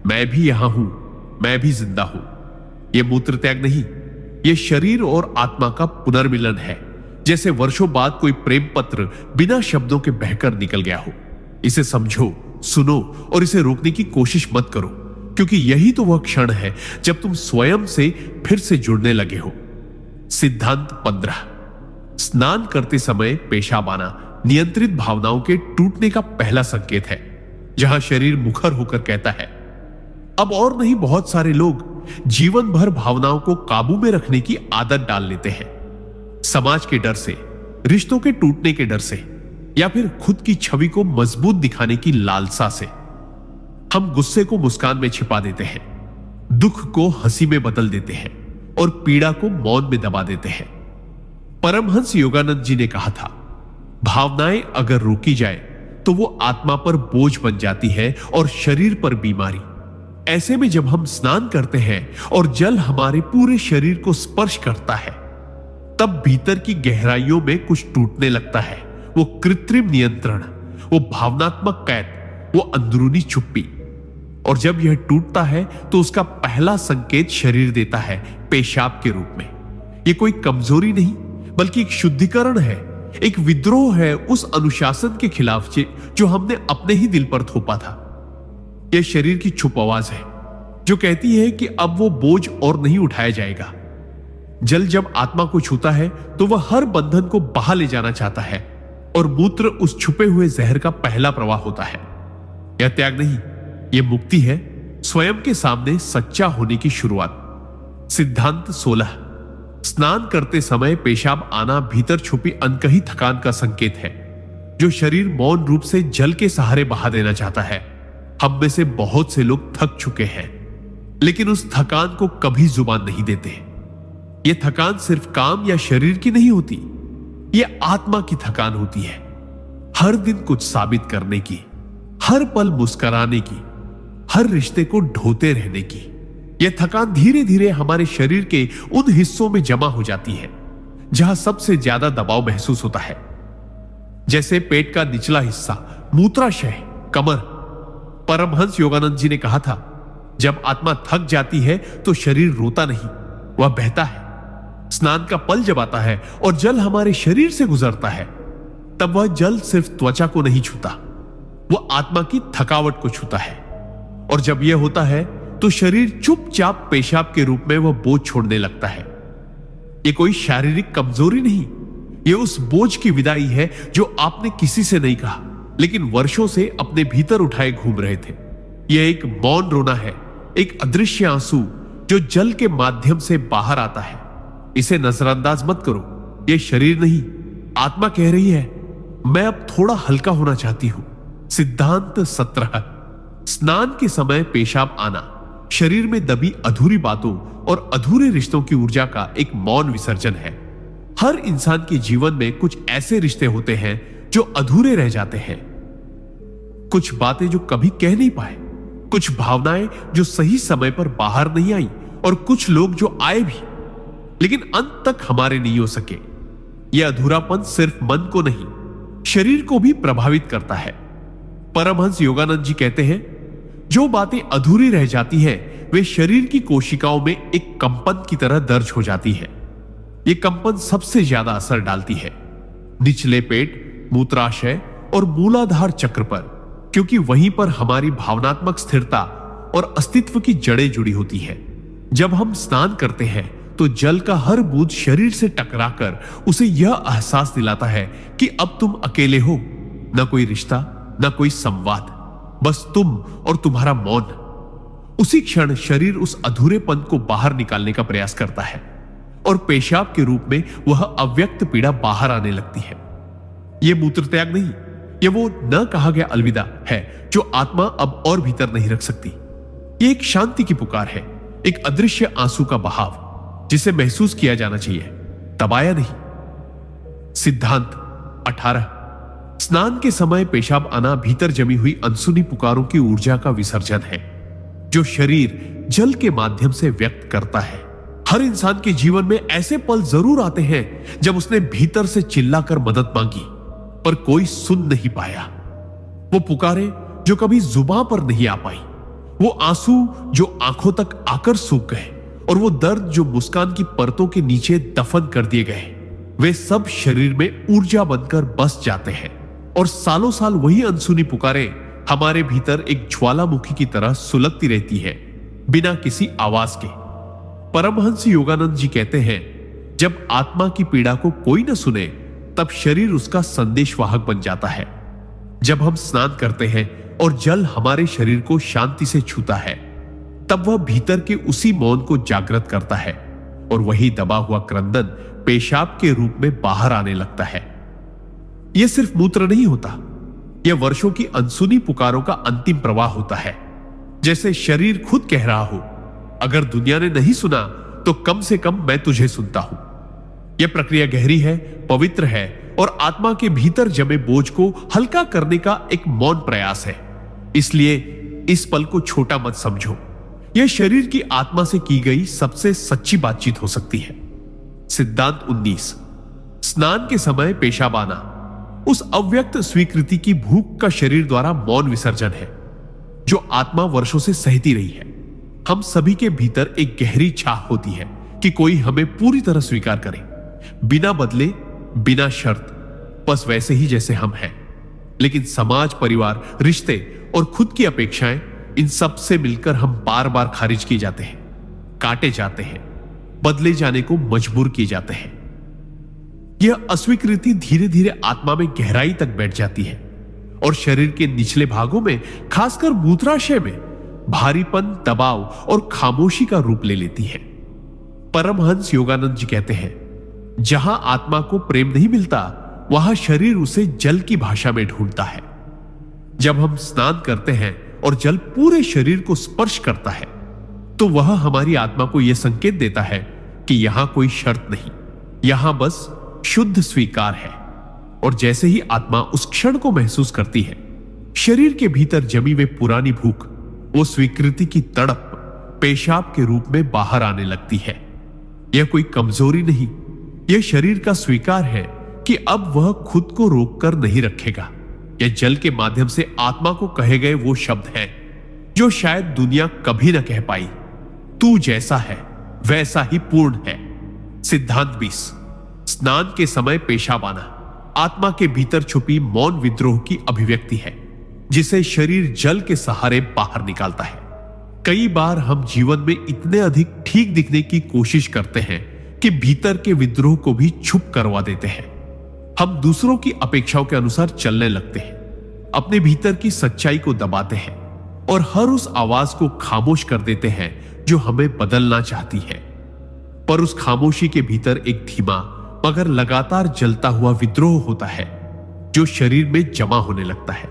मैं भी यहां हूं, मैं भी जिंदा हूं। यह मूत्र त्याग नहीं, यह शरीर और आत्मा का पुनर्मिलन है, जैसे वर्षों बाद कोई प्रेम पत्र बिना शब्दों के बहकर निकल गया हो। इसे समझो, सुनो और इसे रोकने की कोशिश मत करो, क्योंकि यही तो वह क्षण है जब तुम स्वयं से फिर से जुड़ने लगे हो। सिद्धांत 15। स्नान करते समय पेशाब आना नियंत्रित भावनाओं के टूटने का पहला संकेत है, जहां शरीर मुखर होकर कहता है, अब और नहीं। बहुत सारे लोग जीवन भर भावनाओं को काबू में रखने की आदत डाल लेते हैं, समाज के डर से, रिश्तों के टूटने के डर से, या फिर खुद की छवि को मजबूत दिखाने की लालसा से। हम गुस्से को मुस्कान में छिपा देते हैं, दुख को हंसी में बदल देते हैं और पीड़ा को मौन में दबा देते हैं। परमहंस योगानंद जी ने कहा था, भावनाएं अगर रोकी जाए तो वो आत्मा पर बोझ बन जाती है और शरीर पर बीमारी। ऐसे में जब हम स्नान करते हैं और जल हमारे पूरे शरीर को स्पर्श करता है, तब भीतर की गहराइयों में कुछ टूटने लगता है। वो कृत्रिम नियंत्रण, वो भावनात्मक कैद, वो अंदरूनी चुप्पी। और जब यह टूटता है तो उसका पहला संकेत शरीर देता है पेशाब के रूप में। यह कोई कमजोरी नहीं, बल्कि एक शुद्धिकरण है, एक विद्रोह है उस अनुशासन के खिलाफ जो हमने अपने ही दिल पर थोपा था। यह शरीर की चुप आवाज है जो कहती है कि अब वो बोझ और नहीं उठाया जाएगा। जल जब आत्मा को छूता है तो वह हर बंधन को बहा ले जाना चाहता है, और मूत्र उस छुपे हुए जहर का पहला प्रवाह होता है। यह त्याग नहीं, यह मुक्ति है, स्वयं के सामने सच्चा होने की शुरुआत। सिद्धांत 16। स्नान करते समय पेशाब आना भीतर छुपी अनकही थकान का संकेत है, जो शरीर मौन रूप से जल के सहारे बहा देना चाहता है। हम में से बहुत से लोग थक चुके हैं, लेकिन उस थकान को कभी जुबान नहीं देते। यह थकान सिर्फ काम या शरीर की नहीं होती, यह आत्मा की थकान होती है। हर दिन कुछ साबित करने की, हर पल मुस्कुराने की, हर रिश्ते को ढोते रहने की। यह थकान धीरे धीरे हमारे शरीर के उन हिस्सों में जमा हो जाती है जहां सबसे ज्यादा दबाव महसूस होता है, जैसे पेट का निचला हिस्सा, मूत्राशय, कमर। परमहंस योगानंद जी ने कहा था, जब आत्मा थक जाती है तो शरीर रोता नहीं, वह बहता है। स्नान का पल जब आता है और जल हमारे शरीर से गुजरता है, तब वह जल सिर्फ त्वचा को नहीं छूता, वह आत्मा की थकावट को छूता है। और जब यह होता है तो शरीर चुपचाप पेशाब के रूप में वह बोझ छोड़ने लगता है। यह कोई शारीरिक कमजोरी नहीं, यह उस बोझ की विदाई है जो आपने किसी से नहीं कहा, लेकिन वर्षों से अपने भीतर उठाए घूम रहे थे। यह एक मौन रोना है, एक अदृश्य आंसू जो जल के माध्यम से बाहर आता है। इसे नजरअंदाज मत करो, यह शरीर नहीं, आत्मा कह रही है, मैं अब थोड़ा हल्का होना चाहती हूं। सिद्धांत 17। स्नान के समय पेशाब आना शरीर में दबी अधूरी बातों और अधूरे रिश्तों की ऊर्जा का एक मौन विसर्जन है। हर इंसान के जीवन में कुछ ऐसे रिश्ते होते हैं जो अधूरे रह जाते हैं। कुछ बातें जो कभी कह नहीं पाए, कुछ भावनाएं जो सही समय पर बाहर नहीं आई, और कुछ लोग जो आए भी लेकिन अंत तक हमारे नहीं हो सके। यह अधूरापन सिर्फ मन को नहीं, शरीर को भी प्रभावित करता है। परमहंस योगानंद जी कहते हैं, जो बातें अधूरी रह जाती हैं वे शरीर की कोशिकाओं में एक कंपन की तरह दर्ज हो जाती है। यह कंपन सबसे ज्यादा असर डालती है निचले पेट, मूत्राशय और मूलाधार चक्र पर, क्योंकि वहीं पर हमारी भावनात्मक स्थिरता और अस्तित्व की जड़ें जुड़ी होती है। जब हम स्नान करते हैं तो जल का हर बूंद शरीर से टकराकर उसे यह एहसास दिलाता है कि अब तुम अकेले हो, न कोई रिश्ता, न कोई संवाद, बस तुम और तुम्हारा मौन। उसी क्षण शरीर उस अधूरेपन को बाहर निकालने का प्रयास करता है और पेशाब के रूप में वह अव्यक्त पीड़ा बाहर आने लगती है। यह मूत्र त्याग नहीं, यह वो न कहा गया अलविदा है जो आत्मा अब और भीतर नहीं रख सकती। यह एक शांति की पुकार है, एक अदृश्य आंसू का बहाव जिसे महसूस किया जाना चाहिए, दबाया नहीं। सिद्धांत 18। स्नान के समय पेशाब आना भीतर जमी हुई अनसुनी पुकारों की ऊर्जा का विसर्जन है जो शरीर जल के माध्यम से व्यक्त करता है। हर इंसान के जीवन में ऐसे पल जरूर आते हैं जब उसने भीतर से चिल्लाकर मदद मांगी पर कोई सुन नहीं पाया। वो पुकारे जो कभी जुबान पर नहीं आ पाई, वो आंसू जो आंखों तक आकर सूख गए, और वो दर्द जो मुस्कान की परतों के नीचे दफन कर दिए गए, वे सब शरीर में ऊर्जा बनकर बस जाते हैं और सालों साल वही अनसुनी पुकारें हमारे भीतर एक ज्वालामुखी की तरह सुलगती रहती है बिना किसी आवाज के। परमहंस योगानंद जी कहते हैं, जब आत्मा की पीड़ा को कोई न सुने तब शरीर उसका संदेशवाहक बन जाता है। जब हम स्नान करते हैं और जल हमारे शरीर को शांति से छूता है तब वह भीतर के उसी मौन को जागृत करता है और वही दबा हुआ क्रंदन पेशाब के रूप में बाहर आने लगता है। यह सिर्फ मूत्र नहीं होता, यह वर्षों की अनसुनी पुकारों का अंतिम प्रवाह होता है। जैसे शरीर खुद कह रहा हो, अगर दुनिया ने नहीं सुना तो कम से कम मैं तुझे सुनता हूं। यह प्रक्रिया गहरी है, पवित्र है और आत्मा के भीतर जमे बोझ को हल्का करने का एक मौन प्रयास है। इसलिए इस पल को छोटा मत समझो, यह शरीर की आत्मा से की गई सबसे सच्ची बातचीत हो सकती है। सिद्धांत 19। स्नान के समय पेशाब आना उस अव्यक्त स्वीकृति की भूख का शरीर द्वारा मौन विसर्जन है जो आत्मा वर्षों से सहती रही है। हम सभी के भीतर एक गहरी चाह होती है कि कोई हमें पूरी तरह स्वीकार करे, बिना बदले, बिना शर्त, बस वैसे ही जैसे हम हैं। लेकिन समाज, परिवार, रिश्ते और खुद की अपेक्षाएं, इन सब से मिलकर हम बार बार खारिज किए जाते हैं, काटे जाते हैं, बदले जाने को मजबूर किए जाते हैं। यह अस्वीकृति धीरे धीरे आत्मा में गहराई तक बैठ जाती है और शरीर के निचले भागों में, खासकर मूत्राशय में भारीपन, दबाव और खामोशी का रूप ले लेती है। परमहंस योगानंद जी कहते हैं, जहां आत्मा को प्रेम नहीं मिलता वहां शरीर उसे जल की भाषा में ढूंढता है। जब हम स्नान करते हैं और जल पूरे शरीर को स्पर्श करता है तो वह हमारी आत्मा को यह संकेत देता है कि यहां कोई शर्त नहीं, यहां बस शुद्ध स्वीकार है। और जैसे ही आत्मा उस क्षण को महसूस करती है, शरीर के भीतर जमी हुई पुरानी भूख, वो स्वीकृति की तड़प पेशाब के रूप में बाहर आने लगती है। यह कोई कमजोरी नहीं, यह शरीर का स्वीकार है कि अब वह खुद को रोककर नहीं रखेगा। यह जल के माध्यम से आत्मा को कहे गए वो शब्द हैं जो शायद दुनिया कभी न कह पाई, तू जैसा है वैसा ही पूर्ण है। सिद्धांत 20। स्नान के समय पेशाब आना आत्मा के भीतर छुपी मौन विद्रोह की अभिव्यक्ति है जिसे शरीर जल के सहारे बाहर निकालता है। कई बार हम जीवन में इतने अधिक ठीक दिखने की कोशिश करते हैं कि भीतर के विद्रोह को भी छुप करवा देते हैं। हम दूसरों की अपेक्षाओं के अनुसार चलने लगते हैं, अपने भीतर की सच्चाई को दबाते हैं और हर उस आवाज को खामोश कर देते हैं जो हमें बदलना चाहती है। पर उस खामोशी के भीतर एक धीमा मगर लगातार जलता हुआ विद्रोह होता है जो शरीर में जमा होने लगता है।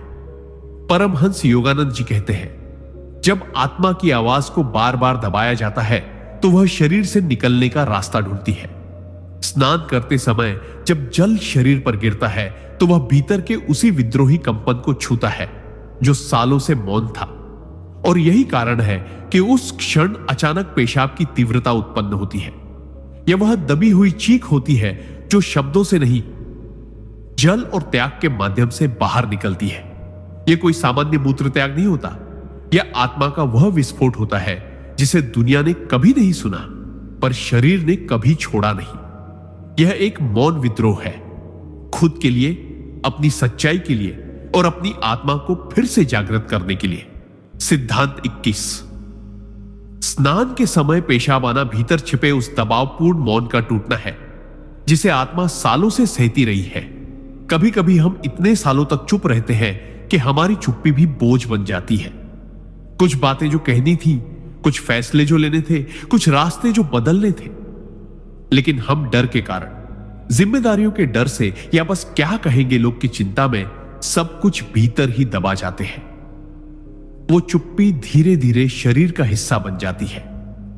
परमहंस योगानंद जी कहते हैं, जब आत्मा की आवाज को बार बार दबाया जाता है तो वह शरीर से निकलने का रास्ता ढूंढती है। स्नान करते समय जब जल शरीर पर गिरता है तो वह भीतर के उसी विद्रोही कंपन को छूता है जो सालों से मौन था। और यही कारण है कि उस क्षण अचानक पेशाब की तीव्रता उत्पन्न होती है। यह वह दबी हुई चीख होती है जो शब्दों से नहीं, जल और त्याग के माध्यम से बाहर निकलती है। यह कोई सामान्य मूत्र त्याग नहीं होता। यह आत्मा का वह विस्फोट होता है जिसे दुनिया ने कभी नहीं सुना, पर शरीर ने कभी छोड़ा नहीं। यह एक मौन विद्रोह है, खुद के लिए, अपनी सच्चाई के लिए और अपनी आत्मा को फिर से जागृत करने के लिए। सिद्धांत 21। स्नान के समय पेशाब आना भीतर छिपे उस दबावपूर्ण मौन का टूटना है जिसे आत्मा सालों से सहती रही है। कभी कभी हम इतने सालों तक चुप रहते हैं कि हमारी चुप्पी भी बोझ बन जाती है। कुछ बातें जो कहनी थी, कुछ फैसले जो लेने थे, कुछ रास्ते जो बदलने थे, लेकिन हम डर के कारण, जिम्मेदारियों के डर से या बस क्या कहेंगे लोग की चिंता में सब कुछ भीतर ही दबा जाते हैं। वो चुप्पी धीरे धीरे शरीर का हिस्सा बन जाती है,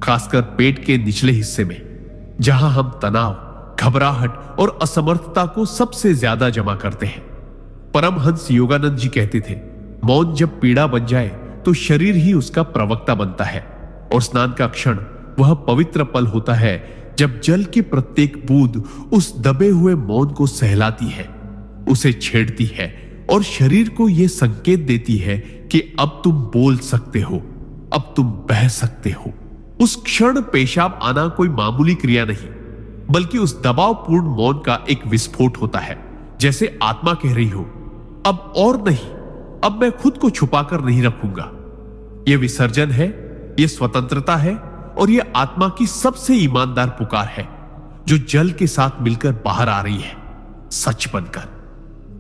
खासकर पेट के निचले हिस्से में, जहां हम तनाव, घबराहट और असमर्थता को सबसे ज्यादा जमा करते हैं। परमहंस योगानंद जी कहते थे, मौन जब पीड़ा बन जाए तो शरीर ही उसका प्रवक्ता बनता है, और स्नान का क्षण वह पवित्र पल होता है जब जल की प्रत्येक बूंद उस दबे हुए मौन को सहलाती है, उसे छेड़ती है और शरीर को यह संकेत देती है कि अब तुम बोल सकते हो, अब तुम बह सकते हो। उस क्षण पेशाब आना कोई मामूली क्रिया नहीं, बल्कि उस दबावपूर्ण मौन का एक विस्फोट होता है, जैसे आत्मा कह रही हो, अब और नहीं, अब मैं खुद को छुपाकर नहीं रखूंगा। यह विसर्जन है, यह स्वतंत्रता है, और यह आत्मा की सबसे ईमानदार पुकार है जो जल के साथ मिलकर बाहर आ रही है, सच बनकर।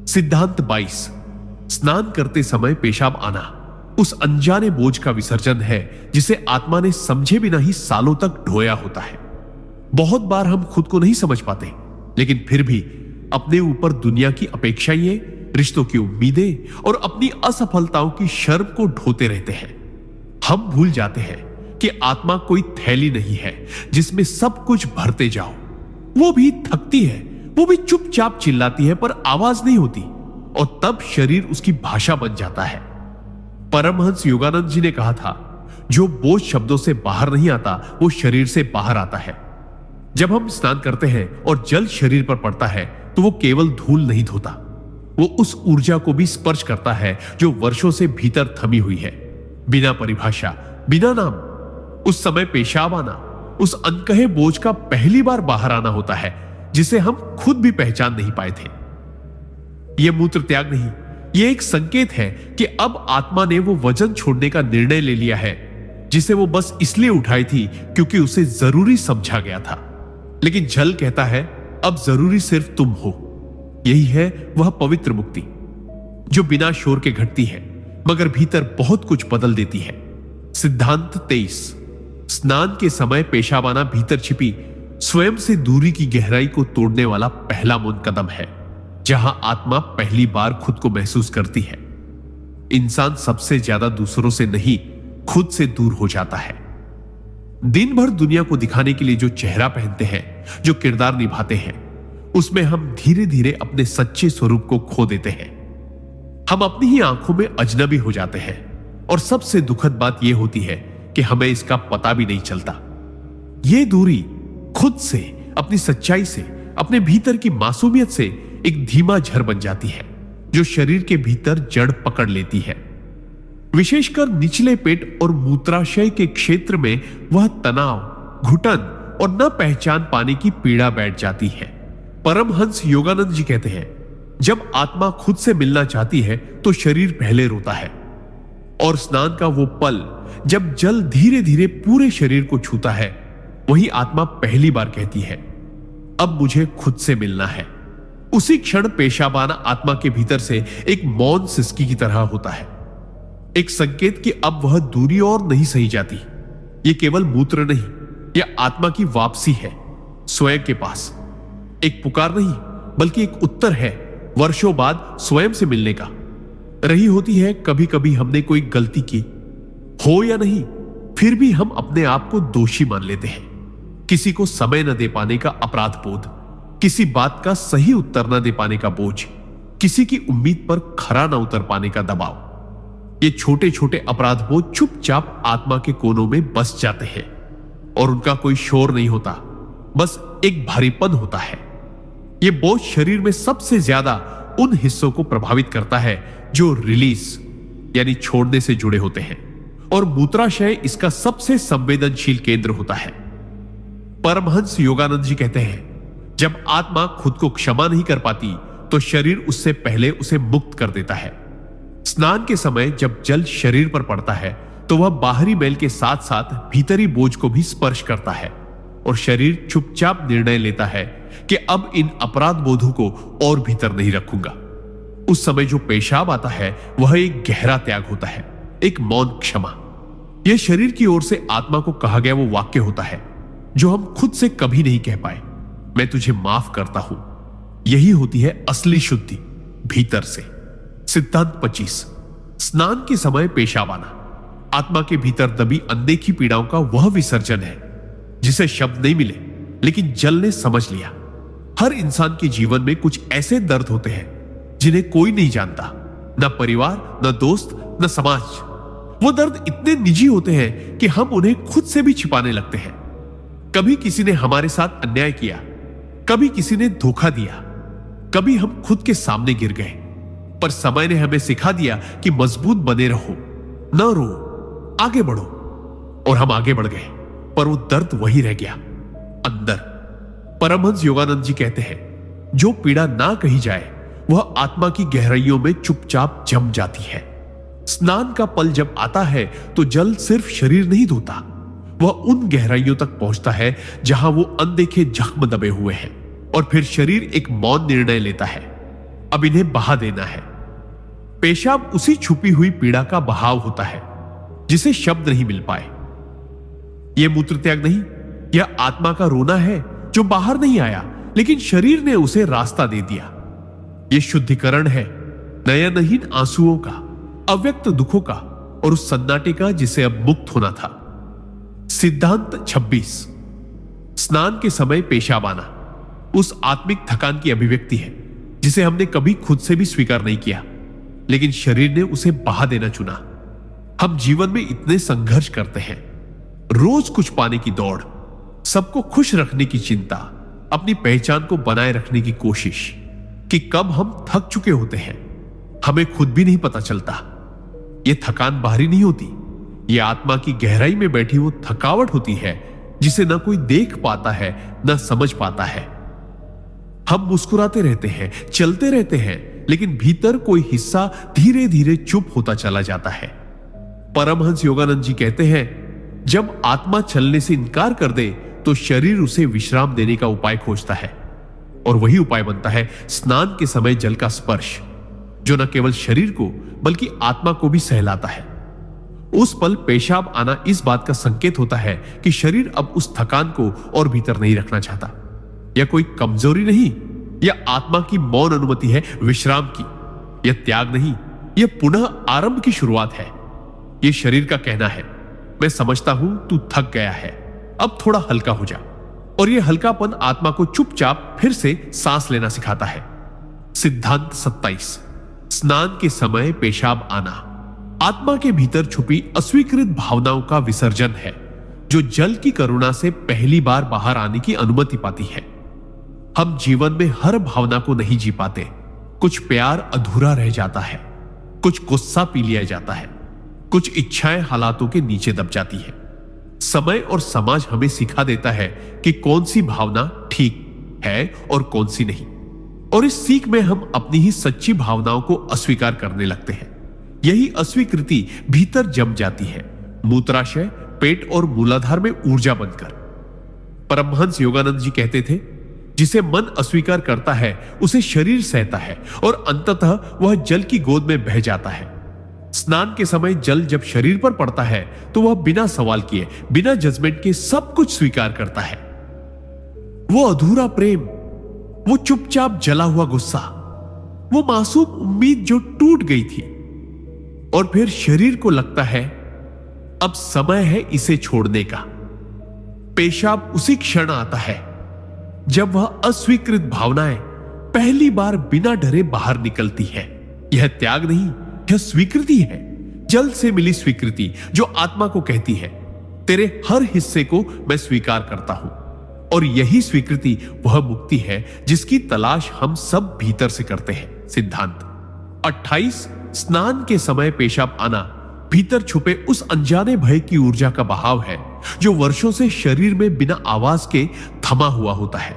सिद्धांत 22। स्नान करते समय पेशाब आना उस अनजाने बोझ का विसर्जन है जिसे आत्मा ने समझे बिना ही सालों तक ढोया होता है। बहुत बार हम खुद को नहीं समझ पाते, लेकिन फिर भी अपने ऊपर दुनिया की अपेक्षाएं, रिश्तों की उम्मीदें और अपनी असफलताओं की शर्म को ढोते रहते हैं। हम भूल जाते हैं कि आत्मा कोई थैली नहीं है जिसमें सब कुछ भरते जाओ। वो भी थकती है, वो भी चुपचाप चिल्लाती है, पर आवाज नहीं होती, और तब शरीर उसकी भाषा बन जाता है। परमहंस योगानंद जी ने कहा था, जो बोझ शब्दों से बाहर नहीं आता वो शरीर से बाहर आता है। जब हम स्नान करते हैं और जल शरीर पर पड़ता है तो वो केवल धूल नहीं धोता, वो उस ऊर्जा को भी स्पर्श करता है जो वर्षों से भीतर थमी हुई है, बिना परिभाषा, बिना नाम। उस समय पेशाब आना उस अनकहे बोझ का पहली बार बाहर आना होता है जिसे हम खुद भी पहचान नहीं पाए थे। यह मूत्र त्याग नहीं, यह एक संकेत है कि अब आत्मा ने वो वजन छोड़ने का निर्णय ले लिया है जिसे वो बस इसलिए उठाई थी क्योंकि उसे जरूरी समझा गया था। लेकिन जल कहता है, अब जरूरी सिर्फ तुम हो। यही है वह पवित्र मुक्ति जो बिना शोर के घटती है मगर भीतर बहुत कुछ बदल देती है। सिद्धांत 23। स्नान के समय पेशाब आना भीतर छिपी स्वयं से दूरी की गहराई को तोड़ने वाला पहला मौन कदम है, जहां आत्मा पहली बार खुद को महसूस करती है। इंसान सबसे ज्यादा दूसरों से नहीं, खुद से दूर हो जाता है। दिन भर दुनिया को दिखाने के लिए जो चेहरा पहनते हैं, जो किरदार निभाते हैं, उसमें हम धीरे धीरे अपने सच्चे स्वरूप को खो देते हैं। हम अपनी ही आंखों में अजनबी हो जाते हैं, और सबसे दुखद बात यह होती है कि हमें इसका पता भी नहीं चलता। यह दूरी खुद से, अपनी सच्चाई से, अपने भीतर की मासूमियत से एक धीमा झर बन जाती है जो शरीर के भीतर जड़ पकड़ लेती है। विशेषकर निचले पेट और मूत्राशय के क्षेत्र में वह तनाव, घुटन और न पहचान पाने की पीड़ा बैठ जाती है। परमहंस योगानंद जी कहते हैं, जब आत्मा खुद से मिलना चाहती है तो शरीर पहले रोता है, और स्नान का वो पल जब जल धीरे धीरे पूरे शरीर को छूता है, वही आत्मा पहली बार कहती है, अब मुझे खुद से मिलना है। उसी क्षण पेशाब आना आत्मा के भीतर से एक मौन सिसकी की तरह होता है, एक संकेत कि अब वह दूरी और नहीं सही जाती। यह केवल मूत्र नहीं, यह आत्मा की वापसी है स्वयं के पास। एक पुकार नहीं बल्कि एक उत्तर है, वर्षों बाद स्वयं से मिलने का। रही होती है कभी कभी हमने कोई गलती की हो या नहीं, फिर भी हम अपने आप को दोषी मान लेते हैं। किसी को समय न दे पाने का अपराध बोध, किसी बात का सही उत्तर न दे पाने का बोझ, किसी की उम्मीद पर खरा न उतर पाने का दबाव। ये छोटे छोटे अपराध बोध चुपचाप आत्मा के कोनों में बस जाते हैं और उनका कोई शोर नहीं होता, बस एक भारीपन होता है। ये बोझ शरीर में सबसे ज्यादा उन हिस्सों को प्रभावित करता है जो रिलीज यानी छोड़ने से जुड़े होते हैं, और मूत्राशय इसका सबसे संवेदनशील केंद्र होता है। परमहंस योगानंद जी कहते हैं, जब आत्मा खुद को क्षमा नहीं कर पाती तो शरीर उससे पहले उसे मुक्त कर देता है। स्नान के समय जब जल शरीर पर पड़ता है तो वह बाहरी मैल के साथ साथ भीतरी बोझ को भी स्पर्श करता है और शरीर चुपचाप निर्णय लेता है कि अब इन अपराध बोधों को और भीतर नहीं रखूंगा। उस समय जो पेशाब आता है वह एक गहरा त्याग होता है, एक मौन क्षमा। यह शरीर की ओर से आत्मा को कहा गया वो वाक्य होता है जो हम खुद से कभी नहीं कह पाए, मैं तुझे माफ करता हूं। यही होती है असली शुद्धि भीतर से। सिद्धांत 25। स्नान के समय पेशाब आना आत्मा के भीतर दबी अनदेखी पीड़ाओं का वह विसर्जन है जिसे शब्द नहीं मिले लेकिन जल ने समझ लिया। हर इंसान के जीवन में कुछ ऐसे दर्द होते हैं जिन्हें कोई नहीं जानता, न परिवार, न दोस्त, न समाज। वो दर्द इतने निजी होते हैं कि हम उन्हें खुद से भी छिपाने लगते हैं। कभी किसी ने हमारे साथ अन्याय किया, कभी किसी ने धोखा दिया, कभी हम खुद के सामने गिर गए, पर समय ने हमें सिखा दिया कि मजबूत बने रहो, न रो, आगे बढ़ो। और हम आगे बढ़ गए, पर वो दर्द वही रह गया अंदर। परमहंस योगानंद जी कहते हैं, जो पीड़ा ना कही जाए वह आत्मा की गहराइयों में चुपचाप जम जाती है। स्नान का पल जब आता है तो जल सिर्फ शरीर नहीं धोता, वह उन गहराइयों तक पहुंचता है जहां वो अनदेखे जख्म दबे हुए हैं, और फिर शरीर एक मौन निर्णय लेता है, अब इन्हें बहा देना है। पेशाब उसी छुपी हुई पीड़ा का बहाव होता है जिसे शब्द नहीं मिल पाए। यह मूत्र त्याग नहीं, यह आत्मा का रोना है जो बाहर नहीं आया लेकिन शरीर ने उसे रास्ता दे दिया। यह शुद्धिकरण है, नयनहीन आंसुओं का, अव्यक्त दुखों का और उस सन्नाटे का जिसे अब मुक्त होना था। सिद्धांत 26। स्नान के समय पेशाब आना उस आत्मिक थकान की अभिव्यक्ति है जिसे हमने कभी खुद से भी स्वीकार नहीं किया, लेकिन शरीर ने उसे बहा देना चुना। हम जीवन में इतने संघर्ष करते हैं, रोज कुछ पाने की दौड़, सबको खुश रखने की चिंता, अपनी पहचान को बनाए रखने की कोशिश, कि कब हम थक चुके होते हैं हमें खुद भी नहीं पता चलता। यह थकान बाहरी नहीं होती, यह आत्मा की गहराई में बैठी वो थकावट होती है जिसे ना कोई देख पाता है ना समझ पाता है। हम मुस्कुराते रहते हैं, चलते रहते हैं, लेकिन भीतर कोई हिस्सा धीरे धीरे चुप होता चला जाता है। परमहंस योगानंद जी कहते हैं, जब आत्मा चलने से इनकार कर दे तो शरीर उसे विश्राम देने का उपाय खोजता है, और वही उपाय बनता है स्नान के समय जल का स्पर्श, जो न केवल शरीर को बल्कि आत्मा को भी सहलाता है। उस पल पेशाब आना इस बात का संकेत होता है कि शरीर अब उस थकान को और भीतर नहीं रखना चाहता। यह कोई कमजोरी नहीं, यह आत्मा की मौन अनुमति है विश्राम की। यह त्याग नहीं, यह पुनः आरंभ की शुरुआत है। यह शरीर का कहना है, मैं समझता हूं तू थक गया है, अब थोड़ा हल्का हो जा। और यह हल्कापन आत्मा को चुपचाप फिर से सांस लेना सिखाता है। सिद्धांत 27। स्नान के समय पेशाब आना आत्मा के भीतर छुपी अस्वीकृत भावनाओं का विसर्जन है, जो जल की करुणा से पहली बार बाहर आने की अनुमति पाती है। हम जीवन में हर भावना को नहीं जी पाते, कुछ प्यार अधूरा रह जाता है, कुछ गुस्सा पी लिया जाता है, कुछ इच्छाएं हालातों के नीचे दब जाती है। समय और समाज हमें सिखा देता है कि कौन सी भावना ठीक है और कौन सी नहीं, और इस सीख में हम अपनी ही सच्ची भावनाओं को अस्वीकार करने लगते हैं। यही अस्वीकृति भीतर जम जाती है, मूत्राशय, पेट और मूलाधार में ऊर्जा बनकर। परमहंस योगानंद जी कहते थे, जिसे मन अस्वीकार करता है उसे शरीर सहता है और अंततः वह जल की गोद में बह जाता है। स्नान के समय जल जब शरीर पर पड़ता है तो वह बिना सवाल किए, बिना जजमेंट के सब कुछ स्वीकार करता है। वो अधूरा प्रेम, वो चुपचाप जला हुआ गुस्सा, वो मासूम उम्मीद जो टूट गई थी, और फिर शरीर को लगता है अब समय है इसे छोड़ने का। पेशाब उसी क्षण आता है जब वह अस्वीकृत भावनाएं पहली बार बिना डरे बाहर निकलती है। यह त्याग नहीं, यह स्वीकृति है। जल से मिली स्वीकृति जो आत्मा को कहती है, तेरे हर हिस्से को मैं स्वीकार करता हूं। और यही स्वीकृति वह मुक्ति है जिसकी तलाश हम सब भीतर से करते हैं। सिद्धांत 28 स्नान के समय पेशाब आना भीतर छुपे उस अनजाने भय की ऊर्जा का बहाव है जो वर्षों से शरीर में बिना आवाज के थमा हुआ होता है।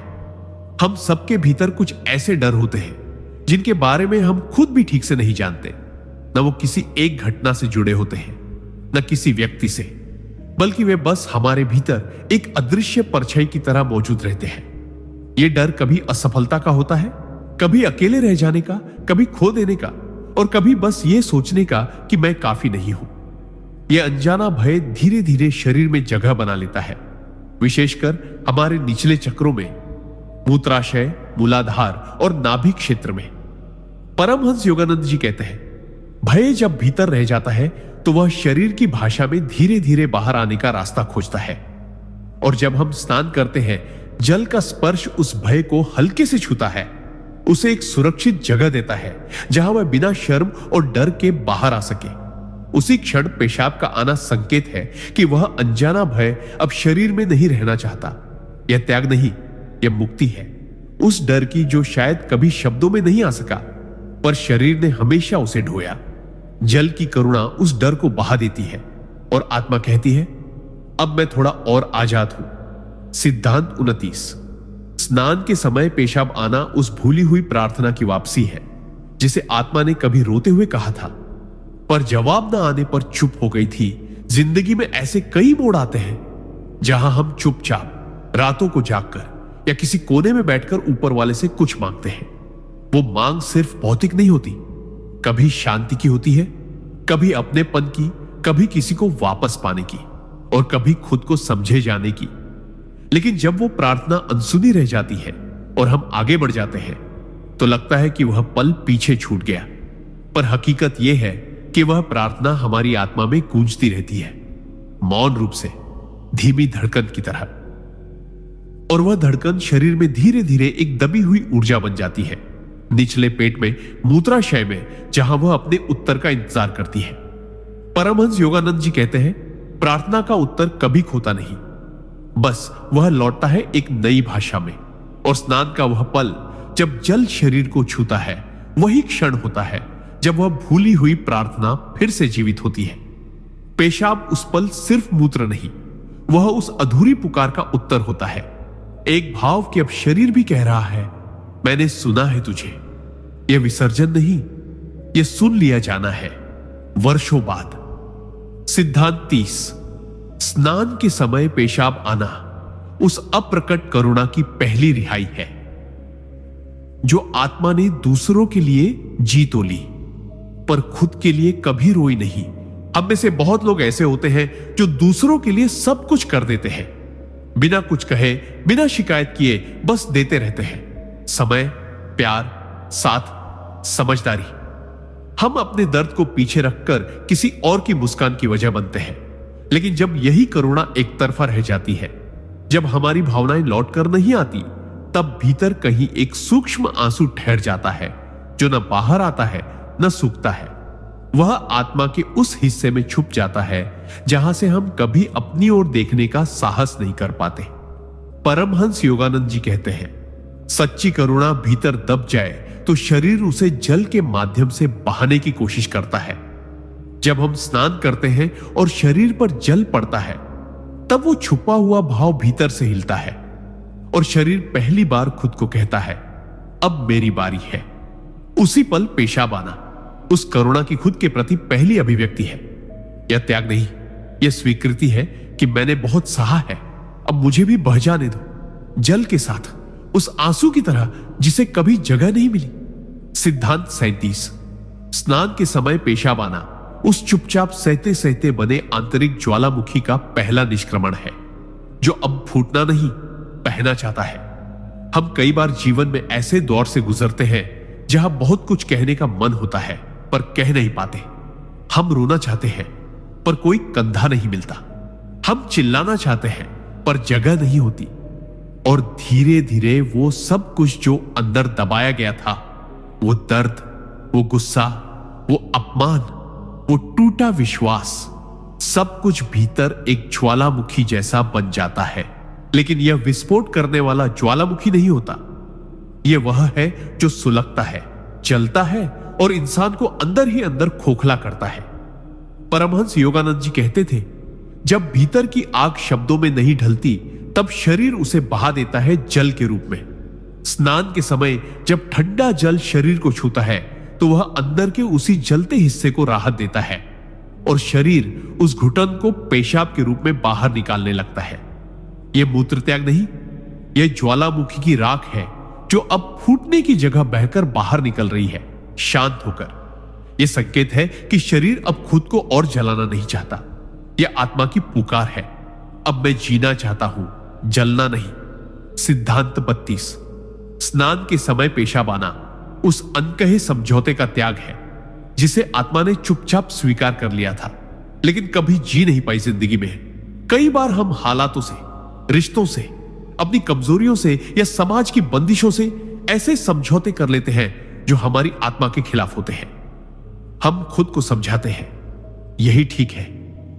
हम सबके भीतर कुछ ऐसे डर होते हैं जिनके बारे में हम खुद भी ठीक से नहीं जानते। न वो किसी एक घटना से जुड़े होते हैं, न किसी व्यक्ति से, बल्कि वे बस हमारे भीतर एक अदृश्य परछाई की तरह मौजूद रहते हैं। ये डर कभी असफलता का होता है, कभी अकेले रह जाने का, कभी खो देने का, और कभी बस ये सोचने का कि मैं काफी नहीं हूं। यह अनजाना भय धीरे धीरे शरीर में जगह बना लेता है, विशेषकर हमारे निचले चक्रों में, मूत्राशय, मूलाधार और नाभि क्षेत्र में। परमहंस योगानंद जी कहते हैं, भय जब भीतर रह जाता है तो वह शरीर की भाषा में धीरे धीरे बाहर आने का रास्ता खोजता है। और जब हम स्नान करते हैं, जल का स्पर्श उस भय को हल्के से छूता है, उसे एक सुरक्षित जगह देता है जहां वह बिना शर्म और डर के बाहर आ सके। उसी क्षण पेशाब का आना संकेत है कि वह अनजाना भय अब शरीर में नहीं रहना चाहता। यह त्याग नहीं, यह मुक्ति है उस डर की जो शायद कभी शब्दों में नहीं आ सका, पर शरीर ने हमेशा उसे ढोया। जल की करुणा उस डर को बहा देती है और आत्मा कहती है, अब मैं थोड़ा और आजाद हूं। सिद्धांत 29 स्नान के समय पेशाब आना उस भूली हुई प्रार्थना की वापसी है जिसे आत्मा ने कभी रोते हुए कहा था, पर जवाब न आने पर चुप हो गई थी। जिंदगी में ऐसे कई मोड़ आते हैं जहां हम चुपचाप रातों को जागकर या किसी कोने में बैठकर ऊपर वाले से कुछ मांगते हैं। वो मांग सिर्फ भौतिक नहीं होती, कभी शांति की होती है, कभी अपनेपन की, कभी किसी को वापस पाने की, और कभी खुद को समझे जाने की। लेकिन जब वो प्रार्थना अनसुनी रह जाती है और हम आगे बढ़ जाते हैं तो लगता है कि वह पल पीछे छूट गया, पर हकीकत यह है कि वह प्रार्थना हमारी आत्मा में गूंजती रहती है, मौन रूप से, धीमी धड़कन की तरह। और वह धड़कन शरीर में धीरे धीरे एक दबी हुई ऊर्जा बन जाती है, निचले पेट में, मूत्राशय में, जहां वह अपने उत्तर का इंतजार करती है। परमहंस योगानंद जी कहते हैं, प्रार्थना का उत्तर कभी खोता नहीं, बस वह लौटता है एक नई भाषा में। और स्नान का वह पल जब जल शरीर को छूता है, वही क्षण होता है जब वह भूली हुई प्रार्थना फिर से जीवित होती है। पेशाब उस पल सिर्फ मूत्र नहीं, वह उस अधूरी पुकार का उत्तर होता है, एक भाव कि अब शरीर भी कह रहा है, मैंने सुना है तुझे। यह विसर्जन नहीं, यह सुन लिया जाना है वर्षों बाद। सिद्धांत 30 स्नान के समय पेशाब आना उस अप्रकट करुणा की पहली रिहाई है जो आत्मा ने दूसरों के लिए जी तो ली, पर खुद के लिए कभी रोई नहीं। हम में से बहुत लोग ऐसे होते हैं जो दूसरों के लिए सब कुछ कर देते हैं, बिना कुछ कहे, बिना शिकायत किए, बस देते रहते हैं। समय, प्यार, साथ, समझदारी। हम अपने दर्द को पीछे रखकर किसी और की मुस्कान की वजह बनते हैं। लेकिन जब यही करुणा एक तरफा रह जाती है, जब हमारी भावनाएं लौट कर नहीं आती, तब भीतर कहीं एक सूक्ष्म आंसू ठहर जाता है जो न बाहर आता है न सूखता है। वह आत्मा के उस हिस्से में छुप जाता है जहां से हम कभी अपनी ओर देखने का साहस नहीं कर पाते। परमहंस योगानंद जी कहते हैं, सच्ची करुणा भीतर दब जाए तो शरीर उसे जल के माध्यम से बहाने की कोशिश करता है। जब हम स्नान करते हैं और शरीर पर जल पड़ता है, तब वो छुपा हुआ भाव भीतर से हिलता है और शरीर पहली बार खुद को कहता है, अब मेरी बारी है। उसी पल पेशाब आना उस करुणा की खुद के प्रति पहली अभिव्यक्ति है। यह त्याग नहीं, यह स्वीकृति है कि मैंने बहुत सहा है, अब मुझे भी बह जाने दो, जल के साथ, उस आंसू की तरह जिसे कभी जगह नहीं मिली। सिद्धांत 37 स्नान के समय पेशाब आना उस चुपचाप सहते सहते बने आंतरिक ज्वालामुखी का पहला निष्क्रमण है जो अब फूटना नहीं, बहना चाहता है। हम कई बार जीवन में ऐसे दौर से गुजरते हैं जहां बहुत कुछ कहने का मन होता है पर कह नहीं पाते। हम रोना चाहते हैं पर कोई कंधा नहीं मिलता। हम चिल्लाना चाहते हैं पर जगह नहीं होती। और धीरे धीरे वो सब कुछ जो अंदर दबाया गया था, वो दर्द, वो गुस्सा, वो अपमान, वो टूटा विश्वास, सब कुछ भीतर एक ज्वालामुखी जैसा बन जाता है। लेकिन यह विस्फोट करने वाला ज्वालामुखी नहीं होता। यह वह है जो सुलगता है, जलता है और इंसान को अंदर ही अंदर खोखला करता है। परमहंस योगानंद जी कहते थे, जब भीतर की आग शब्दों में नहीं ढलती तब शरीर उसे बहा देता है जल के रूप में। स्नान के समय जब ठंडा जल शरीर को छूता है तो वह अंदर के उसी जलते हिस्से को राहत देता है और शरीर उस घुटन को पेशाब के रूप में बाहर निकालने लगता है। यह मूत्र त्याग नहीं, यह ज्वालामुखी की राख है जो अब फूटने की जगह बहकर बाहर निकल रही है, शांत होकर। यह संकेत है कि शरीर अब खुद को और जलाना नहीं चाहता। यह आत्मा की पुकार है, अब मैं जीना चाहता हूं, जलना नहीं। सिद्धांत 32। स्नान के समय पेशाब आना उस अनकहे समझौते का त्याग है जिसे आत्मा ने चुपचाप स्वीकार कर लिया था, लेकिन कभी जी नहीं पाई जिंदगी में। कई बार हम हालातों से, रिश्तों से, अपनी कमजोरियों से या समाज की बंदिशों से ऐसे समझौते कर लेते हैं जो हमारी आत्मा के खिलाफ होते हैं। हम खुद को समझाते हैं, यही ठीक है,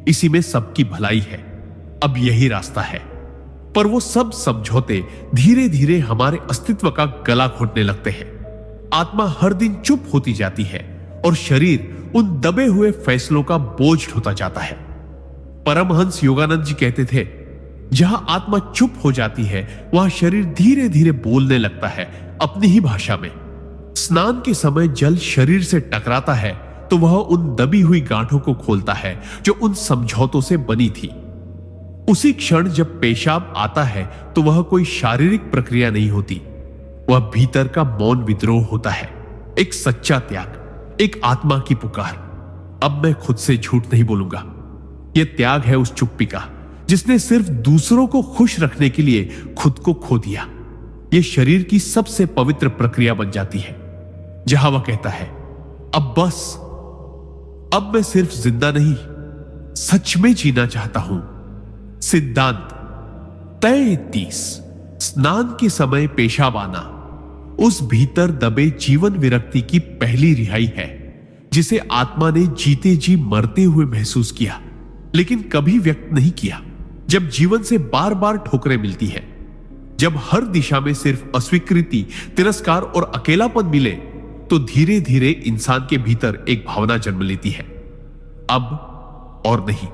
इसी में सबकी भलाई है, अब यही रास्ता है। पर वो सब समझौते धीरे धीरे हमारे अस्तित्व का गला घोटने लगते हैं। आत्मा हर दिन चुप होती जाती है और शरीर उन दबे हुए फैसलों का बोझ ढोता जाता है। परमहंस योगानंद जी कहते थे, जहां आत्मा चुप हो जाती है वहां शरीर धीरे धीरे बोलने लगता है अपनी ही भाषा में। स्नान के समय जल शरीर से टकराता है तो वह उन दबी हुई गांठों को खोलता है जो उन समझौतों से बनी थी। उसी क्षण जब पेशाब आता है तो वह कोई शारीरिक प्रक्रिया नहीं होती, वह भीतर का मौन विद्रोह होता है, एक सच्चा त्याग, एक आत्मा की पुकार। अब मैं खुद से झूठ नहीं बोलूंगा। यह त्याग है उस चुप्पी का जिसने सिर्फ दूसरों को खुश रखने के लिए खुद को खो दिया। यह शरीर की सबसे पवित्र प्रक्रिया बन जाती है, जहां वह कहता है, अब बस, अब मैं सिर्फ जिंदा नहीं, सच में जीना चाहता हूं। सिद्धांत 33। स्नान के समय पेशाब आना उस भीतर दबे जीवन विरक्ति की पहली रिहाई है जिसे आत्मा ने जीते जी मरते हुए महसूस किया, लेकिन कभी व्यक्त नहीं किया। जब जीवन से बार बार ठोकरें मिलती है, जब हर दिशा में सिर्फ अस्वीकृति, तिरस्कार और अकेलापन मिले, तो धीरे धीरे इंसान के भीतर एक भावना जन्म लेती है, अब और नहीं,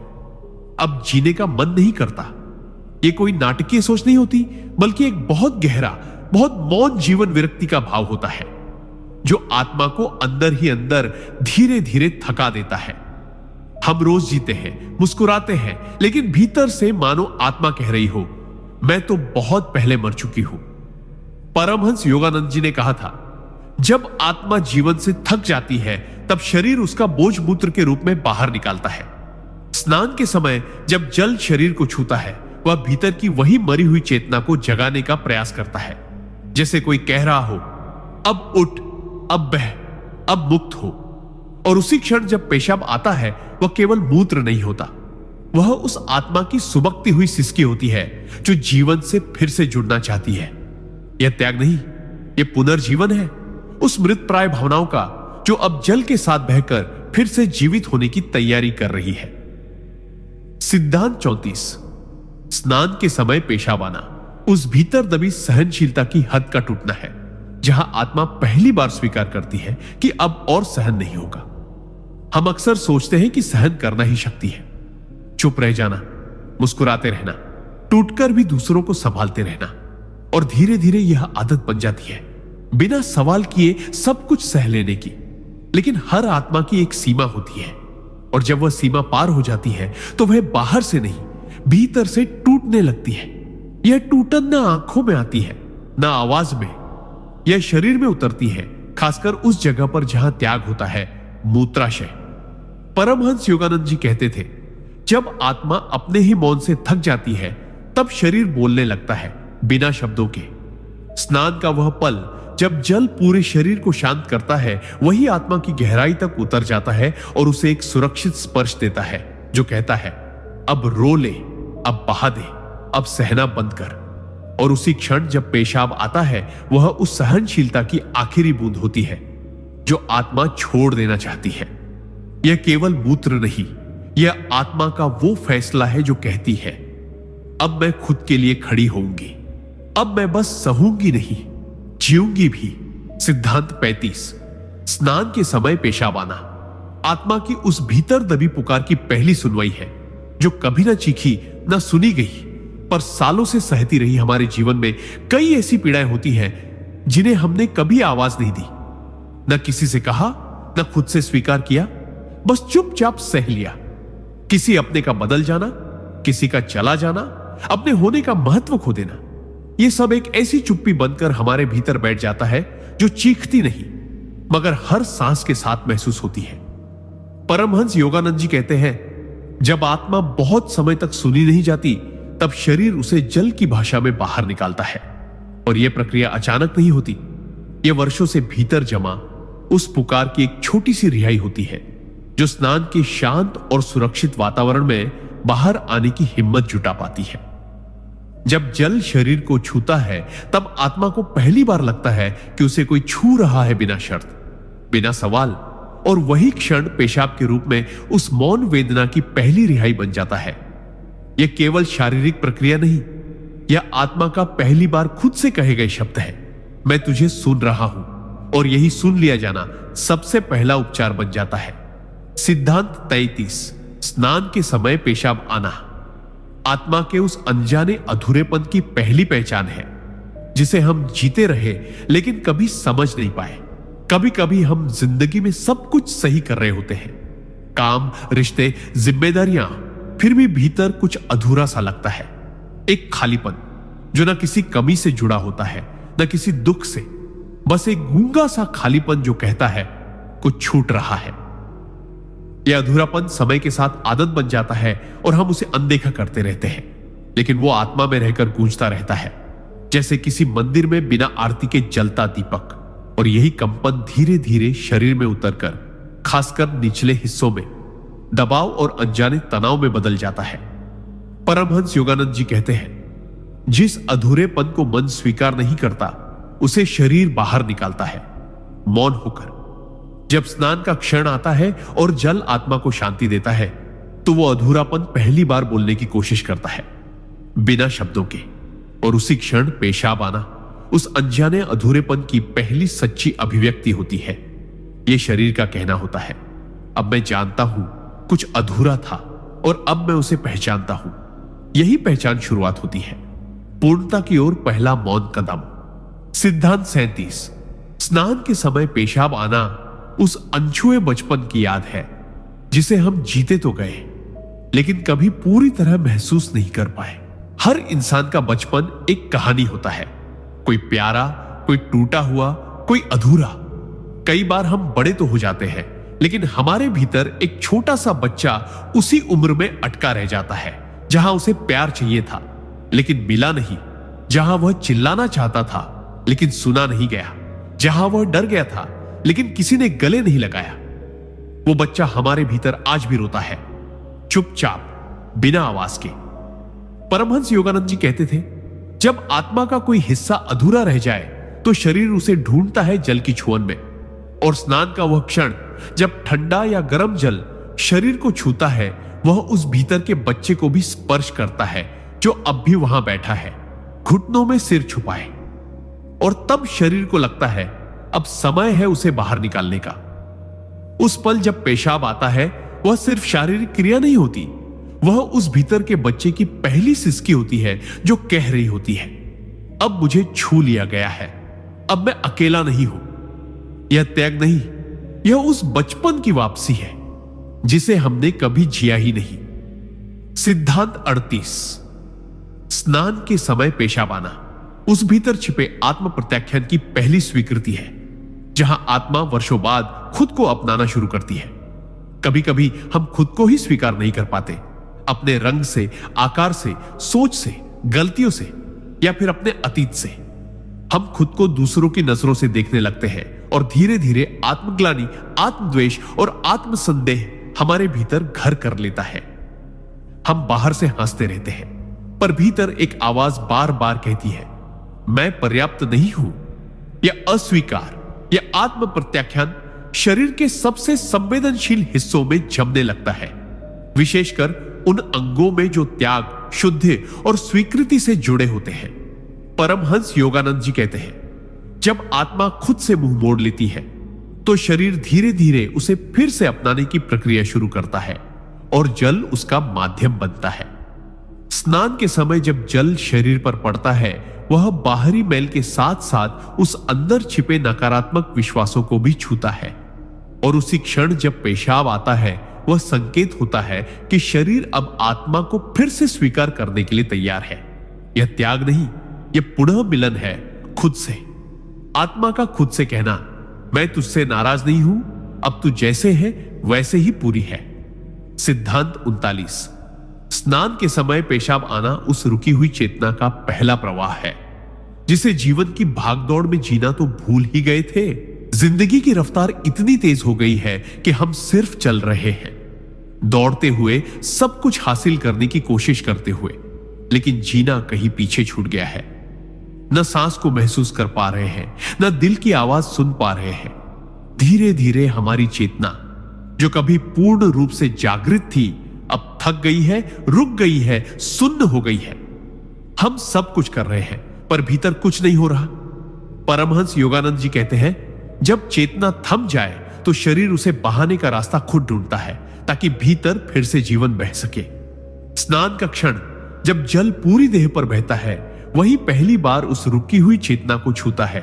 अब जीने का मन नहीं करता। यह कोई नाटकीय सोच नहीं होती, बल्कि एक बहुत गहरा, बहुत मौन जीवन विरक्ति का भाव होता है जो आत्मा को अंदर ही अंदर धीरे धीरे थका देता है। हम रोज जीते हैं, मुस्कुराते हैं, लेकिन भीतर से मानो आत्मा कह रही हो, मैं तो बहुत पहले मर चुकी हूं। परमहंस योगानंद जी ने कहा था, जब आत्मा जीवन से थक जाती है तब शरीर उसका बोझ मूत्र के रूप में बाहर निकालता है। स्नान के समय जब जल शरीर को छूता है, वह भीतर की वही मरी हुई चेतना को जगाने का प्रयास करता है, जैसे कोई कह रहा हो, अब उठ, अब बह, अब मुक्त हो। और उसी क्षण जब पेशाब आता है, वह केवल मूत्र नहीं होता, वह उस आत्मा की सुबकती हुई सिसकी होती है जो जीवन से फिर से जुड़ना चाहती है। यह त्याग नहीं, यह पुनर्जीवन है उस मृत प्राय भावनाओं का जो अब जल के साथ बहकर फिर से जीवित होने की तैयारी कर रही है। सिद्धांत 34। स्नान के समय पेशाब आना उस भीतर दबी सहनशीलता की हद का टूटना है, जहां आत्मा पहली बार स्वीकार करती है कि अब और सहन नहीं होगा। हम अक्सर सोचते हैं कि सहन करना ही शक्ति है, चुप रह जाना, मुस्कुराते रहना, टूटकर भी दूसरों को संभालते रहना, और धीरे धीरे यह आदत बन जाती है, बिना सवाल किए सब कुछ सह लेने की। लेकिन हर आत्मा की एक सीमा होती है, और जब वह सीमा पार हो जाती है तो वह बाहर से नहीं, भीतर से टूटने लगती है। यह टूटन ना आंखों में आती है, ना आवाज में, यह शरीर में उतरती है, खासकर उस जगह पर जहां त्याग होता है, मूत्राशय। परमहंस योगानंद जी कहते थे, जब आत्मा अपने ही मौन से थक जाती है तब शरीर बोलने लगता है बिना शब्दों के। स्नान का वह पल जब जल पूरे शरीर को शांत करता है, वही आत्मा की गहराई तक उतर जाता है और उसे एक सुरक्षित स्पर्श देता है जो कहता है, अब रो ले, अब बहा दे, अब सहना बंद कर। और उसी क्षण जब पेशाब आता है, वह उस सहनशीलता की आखिरी बूंद होती है जो आत्मा छोड़ देना चाहती है। यह केवल मूत्र नहीं, यह आत्मा का वो फैसला है जो कहती है, अब मैं खुद के लिए खड़ी होऊंगी, अब मैं बस सहूंगी नहीं, जीऊंगी भी। सिद्धांत 35। स्नान के समय पेशाब आना आत्मा की उस भीतर दबी पुकार की पहली सुनवाई है, जो कभी ना चीखी ना सुनी गई, पर सालों से सहती रही। हमारे जीवन में कई ऐसी पीड़ाएं होती हैं जिन्हें हमने कभी आवाज नहीं दी, न किसी से कहा, न खुद से स्वीकार किया, बस चुपचाप सह लिया। किसी अपने का बदल जाना, किसी का चला जाना, अपने होने का महत्व खो देना, यह सब एक ऐसी चुप्पी बनकर हमारे भीतर बैठ जाता है जो चीखती नहीं, मगर हर सांस के साथ महसूस होती है। परमहंस योगानंद जी कहते हैं, जब आत्मा बहुत समय तक सुनी नहीं जाती, तब शरीर उसे जल की भाषा में बाहर निकालता है। और यह प्रक्रिया अचानक नहीं होती, यह वर्षों से भीतर जमा उस पुकार की एक छोटी सी रिहाई होती है, जो स्नान के शांत और सुरक्षित वातावरण में बाहर आने की हिम्मत जुटा पाती है। जब जल शरीर को छूता है, तब आत्मा को पहली बार लगता है कि उसे कोई छू रहा है, बिना शर्त, बिना सवाल। और वही क्षण पेशाब के रूप में उस मौन वेदना की पहली रिहाई बन जाता है। यह केवल शारीरिक प्रक्रिया नहीं, यह आत्मा का पहली बार खुद से कहे गए शब्द है, मैं तुझे सुन रहा हूं। और यही सुन लिया जाना सबसे पहला उपचार बन जाता है। सिद्धांत 33। स्नान के समय पेशाब आना आत्मा के उस अनजाने अधूरेपन की पहली पहचान है, जिसे हम जीते रहे लेकिन कभी समझ नहीं पाए। कभी कभी हम जिंदगी में सब कुछ सही कर रहे होते हैं, काम, रिश्ते, जिम्मेदारियां, फिर भी भीतर कुछ अधूरा सा लगता है। एक खालीपन जो ना किसी कमी से जुड़ा होता है, ना किसी दुख से, बस एक गूंगा सा खालीपन जो कहता है कुछ छूट रहा है। यह अधूरापन समय के साथ आदत बन जाता है और हम उसे अनदेखा करते रहते हैं, लेकिन वो आत्मा में रहकर गूंजता रहता है, जैसे किसी मंदिर में बिना आरती के जलता दीपक। और यही कंपन धीरे धीरे शरीर में उतरकर, खासकर निचले हिस्सों में, दबाव और अनजाने तनाव में बदल जाता है। परमहंस योगानंद जी कहते हैं, जिस अधूरेपन को मन स्वीकार नहीं करता, उसे शरीर बाहर निकालता है, मौन होकर। जब स्नान का क्षण आता है और जल आत्मा को शांति देता है, तो वो अधूरापन पहली बार बोलने की कोशिश करता है, बिना शब्दों के। और उसी क्षण पेशाब आना उस अनजाने अधूरेपन की पहली सच्ची अभिव्यक्ति होती है। यह शरीर का कहना होता है, अब मैं जानता हूं कुछ अधूरा था और अब मैं उसे पहचानता हूं। यही पहचान शुरुआत होती है, पूर्णता की ओर पहला मौन कदम। सिद्धांत 37। स्नान के समय पेशाब आना उस अनछुए बचपन की याद है, जिसे हम जीते तो गए लेकिन कभी पूरी तरह महसूस नहीं कर पाए। हर इंसान का बचपन एक कहानी होता है, कोई प्यारा, कोई टूटा हुआ, कोई अधूरा। कई बार हम बड़े तो हो जाते हैं, लेकिन हमारे भीतर एक छोटा सा बच्चा उसी उम्र में अटका रह जाता है, जहां उसे प्यार चाहिए था लेकिन मिला नहीं, जहां वह चिल्लाना चाहता था लेकिन सुना नहीं गया, जहां वह डर गया था लेकिन किसी ने गले नहीं लगाया। वो बच्चा हमारे भीतर आज भी रोता है, चुपचाप, बिना आवाज के। परमहंस योगानंद जी कहते थे, जब आत्मा का कोई हिस्सा अधूरा रह जाए तो शरीर उसे ढूंढता है जल की छुअन में। और स्नान का वह क्षण जब ठंडा या गर्म जल शरीर को छूता है, वह उस भीतर के बच्चे को भी स्पर्श करता है, जो अब भी वहां बैठा है, घुटनों में सिर छुपाए। और तब शरीर को लगता है अब समय है उसे बाहर निकालने का। उस पल जब पेशाब आता है, वह सिर्फ शारीरिक क्रिया नहीं होती, वह उस भीतर के बच्चे की पहली सिसकी होती है, जो कह रही होती है, अब मुझे छू लिया गया है, अब मैं अकेला नहीं हूं। यह त्याग नहीं, यह उस बचपन की वापसी है जिसे हमने कभी जिया ही नहीं। सिद्धांत 38। स्नान के समय पेशाब आना उस भीतर छिपे आत्म प्रत्याख्यान की पहली स्वीकृति है, जहां आत्मा वर्षों बाद खुद को अपनाना शुरू करती है। कभी कभी हम खुद को ही स्वीकार नहीं कर पाते, अपने रंग से, आकार से, सोच से, गलतियों से, या फिर अपने अतीत से। हम खुद को दूसरों की नजरों से देखने लगते हैं और धीरे धीरे आत्मग्लानि, आत्मद्वेष और आत्मसंदेह हमारे भीतर घर कर लेता है। हम बाहर से हंसते रहते हैं, पर भीतर एक आवाज बार बार कहती है, मैं पर्याप्त नहीं हूं। यह अस्वीकार, यह आत्म प्रत्याख्यान शरीर के सबसे संवेदनशील हिस्सों में जमने लगता है, विशेषकर उन अंगों में जो त्याग, शुद्धि और स्वीकृति से जुड़े होते हैं। परमहंस योगानंद जी कहते हैं, जब आत्मा खुद से मुंह मोड़ लेती है तो शरीर धीरे धीरे उसे फिर से अपनाने की प्रक्रिया शुरू करता है और जल उसका माध्यम बनता है। स्नान के समय जब जल शरीर पर पड़ता है, वह बाहरी मैल के साथ साथ उस अंदर छिपे नकारात्मक विश्वासों को भी छूता है, और उसी क्षण जब पेशाब आता है, वह संकेत होता है कि शरीर अब आत्मा को फिर से स्वीकार करने के लिए तैयार है। यह त्याग नहीं, यह पुनः मिलन है खुद से। आत्मा का खुद से कहना, मैं तुझसे नाराज नहीं हूं, अब तू जैसे है वैसे ही पूरी है। सिद्धांत 39। स्नान के समय पेशाब आना उस रुकी हुई चेतना का पहला प्रवाह है, जिसे जीवन की भागदौड़ में जीना तो भूल ही गए थे। जिंदगी की रफ्तार इतनी तेज हो गई है कि हम सिर्फ चल रहे हैं, दौड़ते हुए, सब कुछ हासिल करने की कोशिश करते हुए, लेकिन जीना कहीं पीछे छूट गया है। न सांस को महसूस कर पा रहे हैं, न दिल की आवाज सुन पा रहे हैं। धीरे धीरे हमारी चेतना, जो कभी पूर्ण रूप से जागृत थी, अब थक गई है, रुक गई है, सुन्न हो गई है। हम सब कुछ कर रहे हैं, पर भीतर कुछ नहीं हो रहा। परमहंस योगानंद जी कहते हैं, जब चेतना थम जाए तो शरीर उसे बहाने का रास्ता खुद ढूंढता है, ताकि भीतर फिर से जीवन बह सके। स्नान का क्षण जब जल पूरी देह पर बहता है, वही पहली बार उस रुकी हुई चेतना को छूता है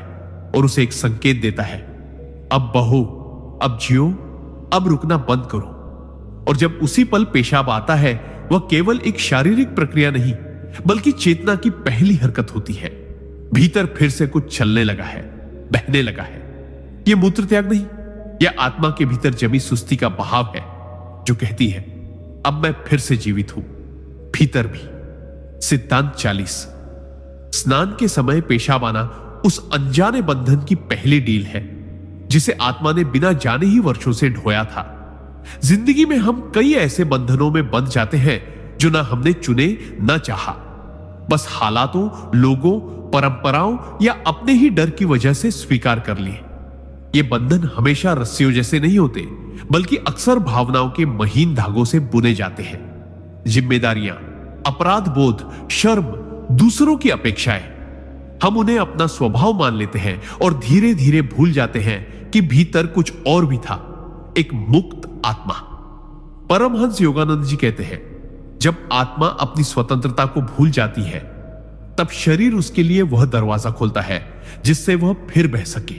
और उसे एक संकेत देता है, अब बहो, अब जियो, अब रुकना बंद करो। और जब उसी पल पेशाब आता है, वह केवल एक शारीरिक प्रक्रिया नहीं, बल्कि चेतना की पहली हरकत होती है। भीतर फिर से कुछ चलने लगा है, बहने लगा है। यह मूत्र त्याग नहीं, यह आत्मा के भीतर जमी सुस्ती का बहाव है, जो कहती है, अब मैं फिर से जीवित हूं, भीतर भी। सिद्धांत 40। स्नान के समय पेशाब आना उस अनजाने बंधन की पहली डील है, जिसे आत्मा ने बिना जाने ही वर्षों से ढोया था। जिंदगी में हम कई ऐसे बंधनों में बंध जाते हैं जो ना हमने चुने, ना चाहा, बस हालातों, लोगों, परंपराओं या अपने ही डर की वजह से स्वीकार कर लिए। ये बंधन हमेशा रस्सियों जैसे नहीं होते, बल्कि अक्सर भावनाओं के महीन धागों से बुने जाते हैं। जिम्मेदारियां, अपराध बोध, शर्म, दूसरों की अपेक्षाएं, हम उन्हें अपना स्वभाव मान लेते हैं और धीरे धीरे भूल जाते हैं कि भीतर कुछ और भी था, एक मुक्त आत्मा। परमहंस योगानंद जी कहते हैं, जब आत्मा अपनी स्वतंत्रता को भूल जाती है, तब शरीर उसके लिए वह दरवाजा खोलता है जिससे वह फिर बह सके।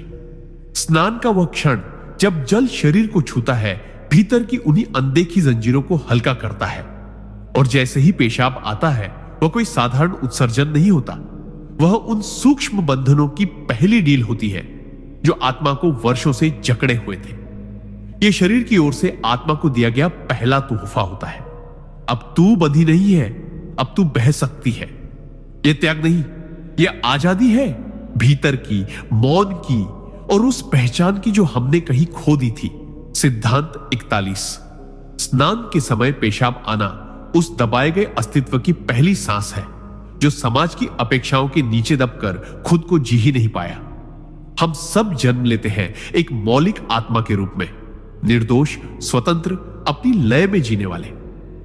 स्नान का वह क्षण जब जल शरीर को छूता है, भीतर की उन्हीं अनदेखी जंजीरों को हल्का करता है। और जैसे ही पेशाब आता है, वह कोई साधारण उत्सर्जन नहीं होता, वह उन सूक्ष्म बंधनों की पहली डील होती है जो आत्मा को वर्षों से जकड़े हुए थे। यह शरीर की ओर से आत्मा को दिया गया पहला तोहफा होता है। अब तू बंधी नहीं है, अब तू बह सकती है। यह त्याग नहीं, यह आजादी है, भीतर की, मौन की और उस पहचान की जो हमने कहीं खो दी थी। सिद्धांत 41। स्नान के समय पेशाब आना उस दबाए गए अस्तित्व की पहली सांस है, जो समाज की अपेक्षाओं के नीचे दबकर खुद को जी ही नहीं पाया। हम सब जन्म लेते हैं एक मौलिक आत्मा के रूप में, निर्दोष, स्वतंत्र, अपनी लय में जीने वाले।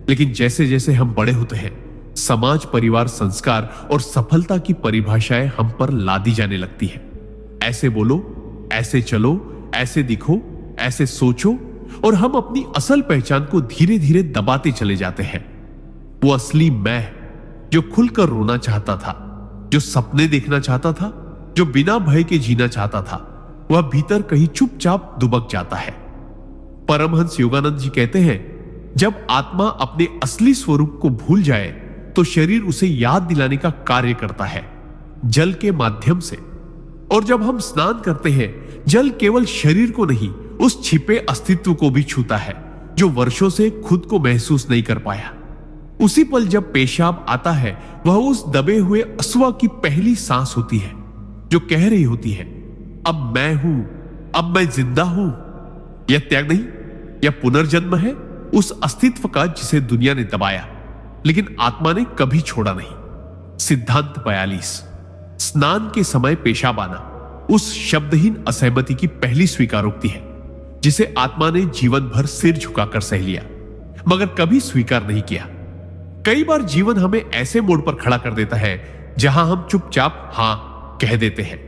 लेकिन जैसे जैसे हम बड़े होते हैं, समाज, परिवार, संस्कार और सफलता की परिभाषाएं हम पर लादी जाने लगती है। ऐसे बोलो, ऐसे चलो, ऐसे दिखो, ऐसे सोचो, और हम अपनी असल पहचान को धीरे धीरे दबाते चले जाते हैं। वो असली मैं, जो खुलकर रोना चाहता था, जो सपने देखना चाहता था, जो बिना भय के जीना चाहता था, वह भीतर कहीं चुपचाप दुबक जाता है। परमहंस योगानंद जी कहते हैं, जब आत्मा अपने असली स्वरूप को भूल जाए तो शरीर उसे याद दिलाने का कार्य करता है, जल के माध्यम से। और जब हम स्नान करते हैं, जल केवल शरीर को नहीं, उस छिपे अस्तित्व को भी छूता है जो वर्षों से खुद को महसूस नहीं कर पाया। उसी पल जब पेशाब आता है, वह उस दबे हुए अश्वा की पहली सांस होती है, जो कह रही होती है, अब मैं हूं, अब मैं जिंदा हूं। यह त्याग नहीं, यह पुनर्जन्म है उस अस्तित्व का जिसे दुनिया ने दबाया, लेकिन आत्मा ने कभी छोड़ा नहीं। सिद्धांत 42। स्नान के समय पेशाब आना उस शब्दहीन असहमति की पहली स्वीकारोक्ति है, जिसे आत्मा ने जीवन भर सिर झुकाकर सह लिया, मगर कभी स्वीकार नहीं किया। कई बार जीवन हमें ऐसे मोड़ पर खड़ा कर देता है जहां हम चुपचाप हां कह देते हैं,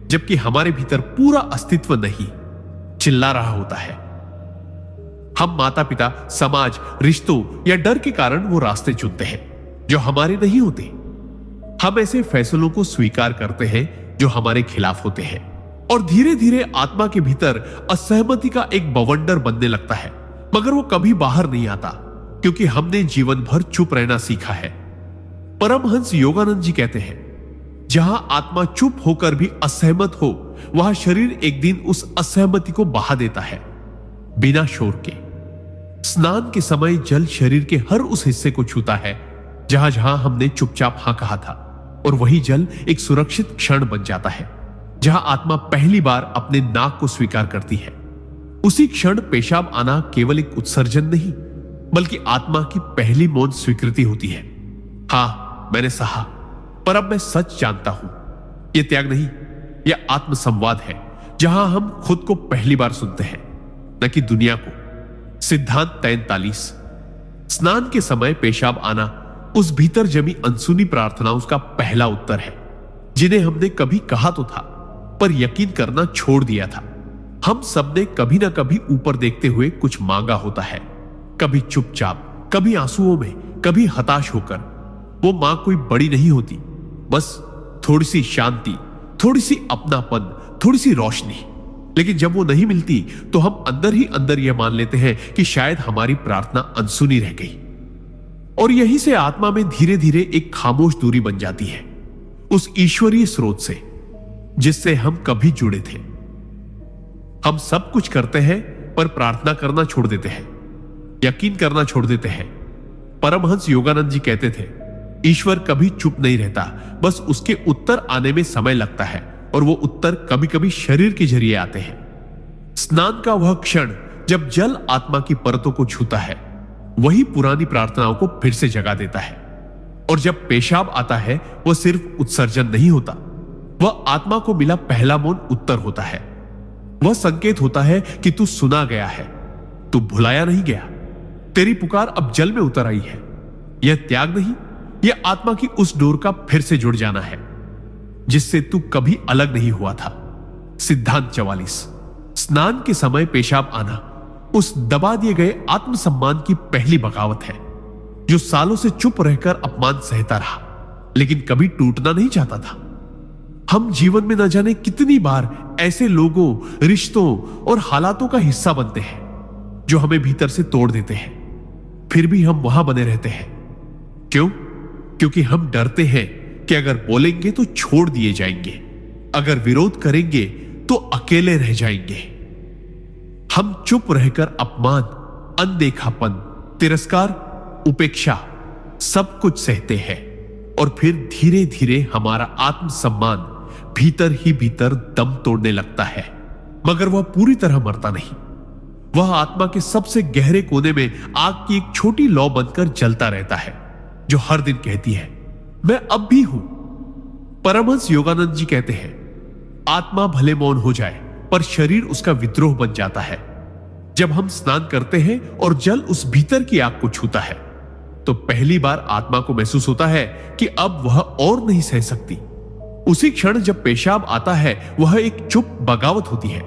जबकि हमारे भीतर पूरा अस्तित्व नहीं चिल्ला रहा होता है। हम माता पिता, समाज, रिश्तों या डर के कारण वो रास्ते चुनते हैं जो हमारे नहीं होते। हम ऐसे फैसलों को स्वीकार करते हैं जो हमारे खिलाफ होते हैं, और धीरे धीरे आत्मा के भीतर असहमति का एक बवंडर बनने लगता है, मगर वो कभी बाहर नहीं आता क्योंकि हमने जीवन भर चुप रहना सीखा है। परमहंस योगानंद जी कहते हैं, जहां आत्मा चुप होकर भी असहमत हो, वहां शरीर एक दिन उस असहमति को बहा देता है बिना शोर के। स्नान के समय जल शरीर के हर उस हिस्से को छूता है जहां जहां हमने चुपचाप हां कहा था, और वही जल एक सुरक्षित क्षण बन जाता है जहां आत्मा पहली बार अपने नाक को स्वीकार करती है। उसी क्षण पेशाब आना केवल एक उत्सर्जन नहीं, बल्कि आत्मा की पहली मौन स्वीकृति होती है। हां, मैंने सहा, पर अब मैं सच जानता हूं। यह त्याग नहीं, यह आत्मसंवाद है जहां हम खुद को पहली बार सुनते हैं, न कि दुनिया को। सिद्धांत 43। स्नान के समय पेशाब आना उस भीतर जमी अनसुनी प्रार्थनाओं का पहला उत्तर है, जिन्हें हमने कभी कहा तो था पर यकीन करना छोड़ दिया था। हम सबने कभी ना कभी ऊपर देखते हुए कुछ मांगा होता है, कभी चुपचाप, कभी आंसुओं में, कभी हताश होकर। वो मांग कोई बड़ी नहीं होती, बस थोड़ी सी शांति, थोड़ी सी अपनापन, थोड़ी सी रोशनी। लेकिन जब वो नहीं मिलती तो हम अंदर ही अंदर यह मान लेते हैं कि शायद हमारी प्रार्थना अनसुनी रह गई, और यहीं से आत्मा में धीरे धीरे एक खामोश दूरी बन जाती है उस ईश्वरीय स्रोत से जिससे हम कभी जुड़े थे। हम सब कुछ करते हैं पर प्रार्थना करना छोड़ देते हैं, यकीन करना छोड़ देते हैं। परमहंस योगानंद जी कहते थे, ईश्वर कभी चुप नहीं रहता, बस उसके उत्तर आने में समय लगता है, और वो उत्तर कभी कभी शरीर के जरिए आते हैं। स्नान का वह क्षण जब जल आत्मा की परतों को छूता है, वही पुरानी प्रार्थनाओं को फिर से जगा देता है। और जब पेशाब आता है, वह सिर्फ उत्सर्जन नहीं होता, वह आत्मा को मिला पहला मौन उत्तर होता है। वह संकेत होता है कि तू सुना गया है, तू भुलाया नहीं गया, तेरी पुकार अब जल में उतर आई है। यह त्याग नहीं, यह आत्मा की उस डोर का फिर से जुड़ जाना है जिससे तू कभी अलग नहीं हुआ था। सिद्धांत 44। स्नान के समय पेशाब आना उस दबा दिए गए आत्मसम्मान की पहली बगावत है, जो सालों से चुप रहकर अपमान सहता रहा, लेकिन कभी टूटना नहीं चाहता था। हम जीवन में न जाने कितनी बार ऐसे लोगों, रिश्तों और हालातों का हिस्सा बनते हैं जो हमें भीतर से तोड़ देते हैं, फिर भी हम वहां बने रहते हैं। क्यों? क्योंकि हम डरते हैं कि अगर बोलेंगे तो छोड़ दिए जाएंगे, अगर विरोध करेंगे तो अकेले रह जाएंगे। हम चुप रहकर अपमान, अनदेखापन, तिरस्कार, उपेक्षा सब कुछ सहते हैं, और फिर धीरे धीरे हमारा आत्मसम्मान भीतर ही भीतर दम तोड़ने लगता है। मगर वह पूरी तरह मरता नहीं, वह आत्मा के सबसे गहरे कोने में आग की एक छोटी लौ बनकर जलता रहता है, जो हर दिन कहती है, मैं अब भी हूं। परमहंस योगानंद जी कहते हैं, आत्मा भले मौन हो जाए पर शरीर उसका विद्रोह बन जाता है। जब हम स्नान करते हैं और जल उस भीतर की आग को छूता है, तो पहली बार आत्मा को महसूस होता है कि अब वह और नहीं सह सकती। उसी क्षण जब पेशाब आता है, वह एक चुप बगावत होती है,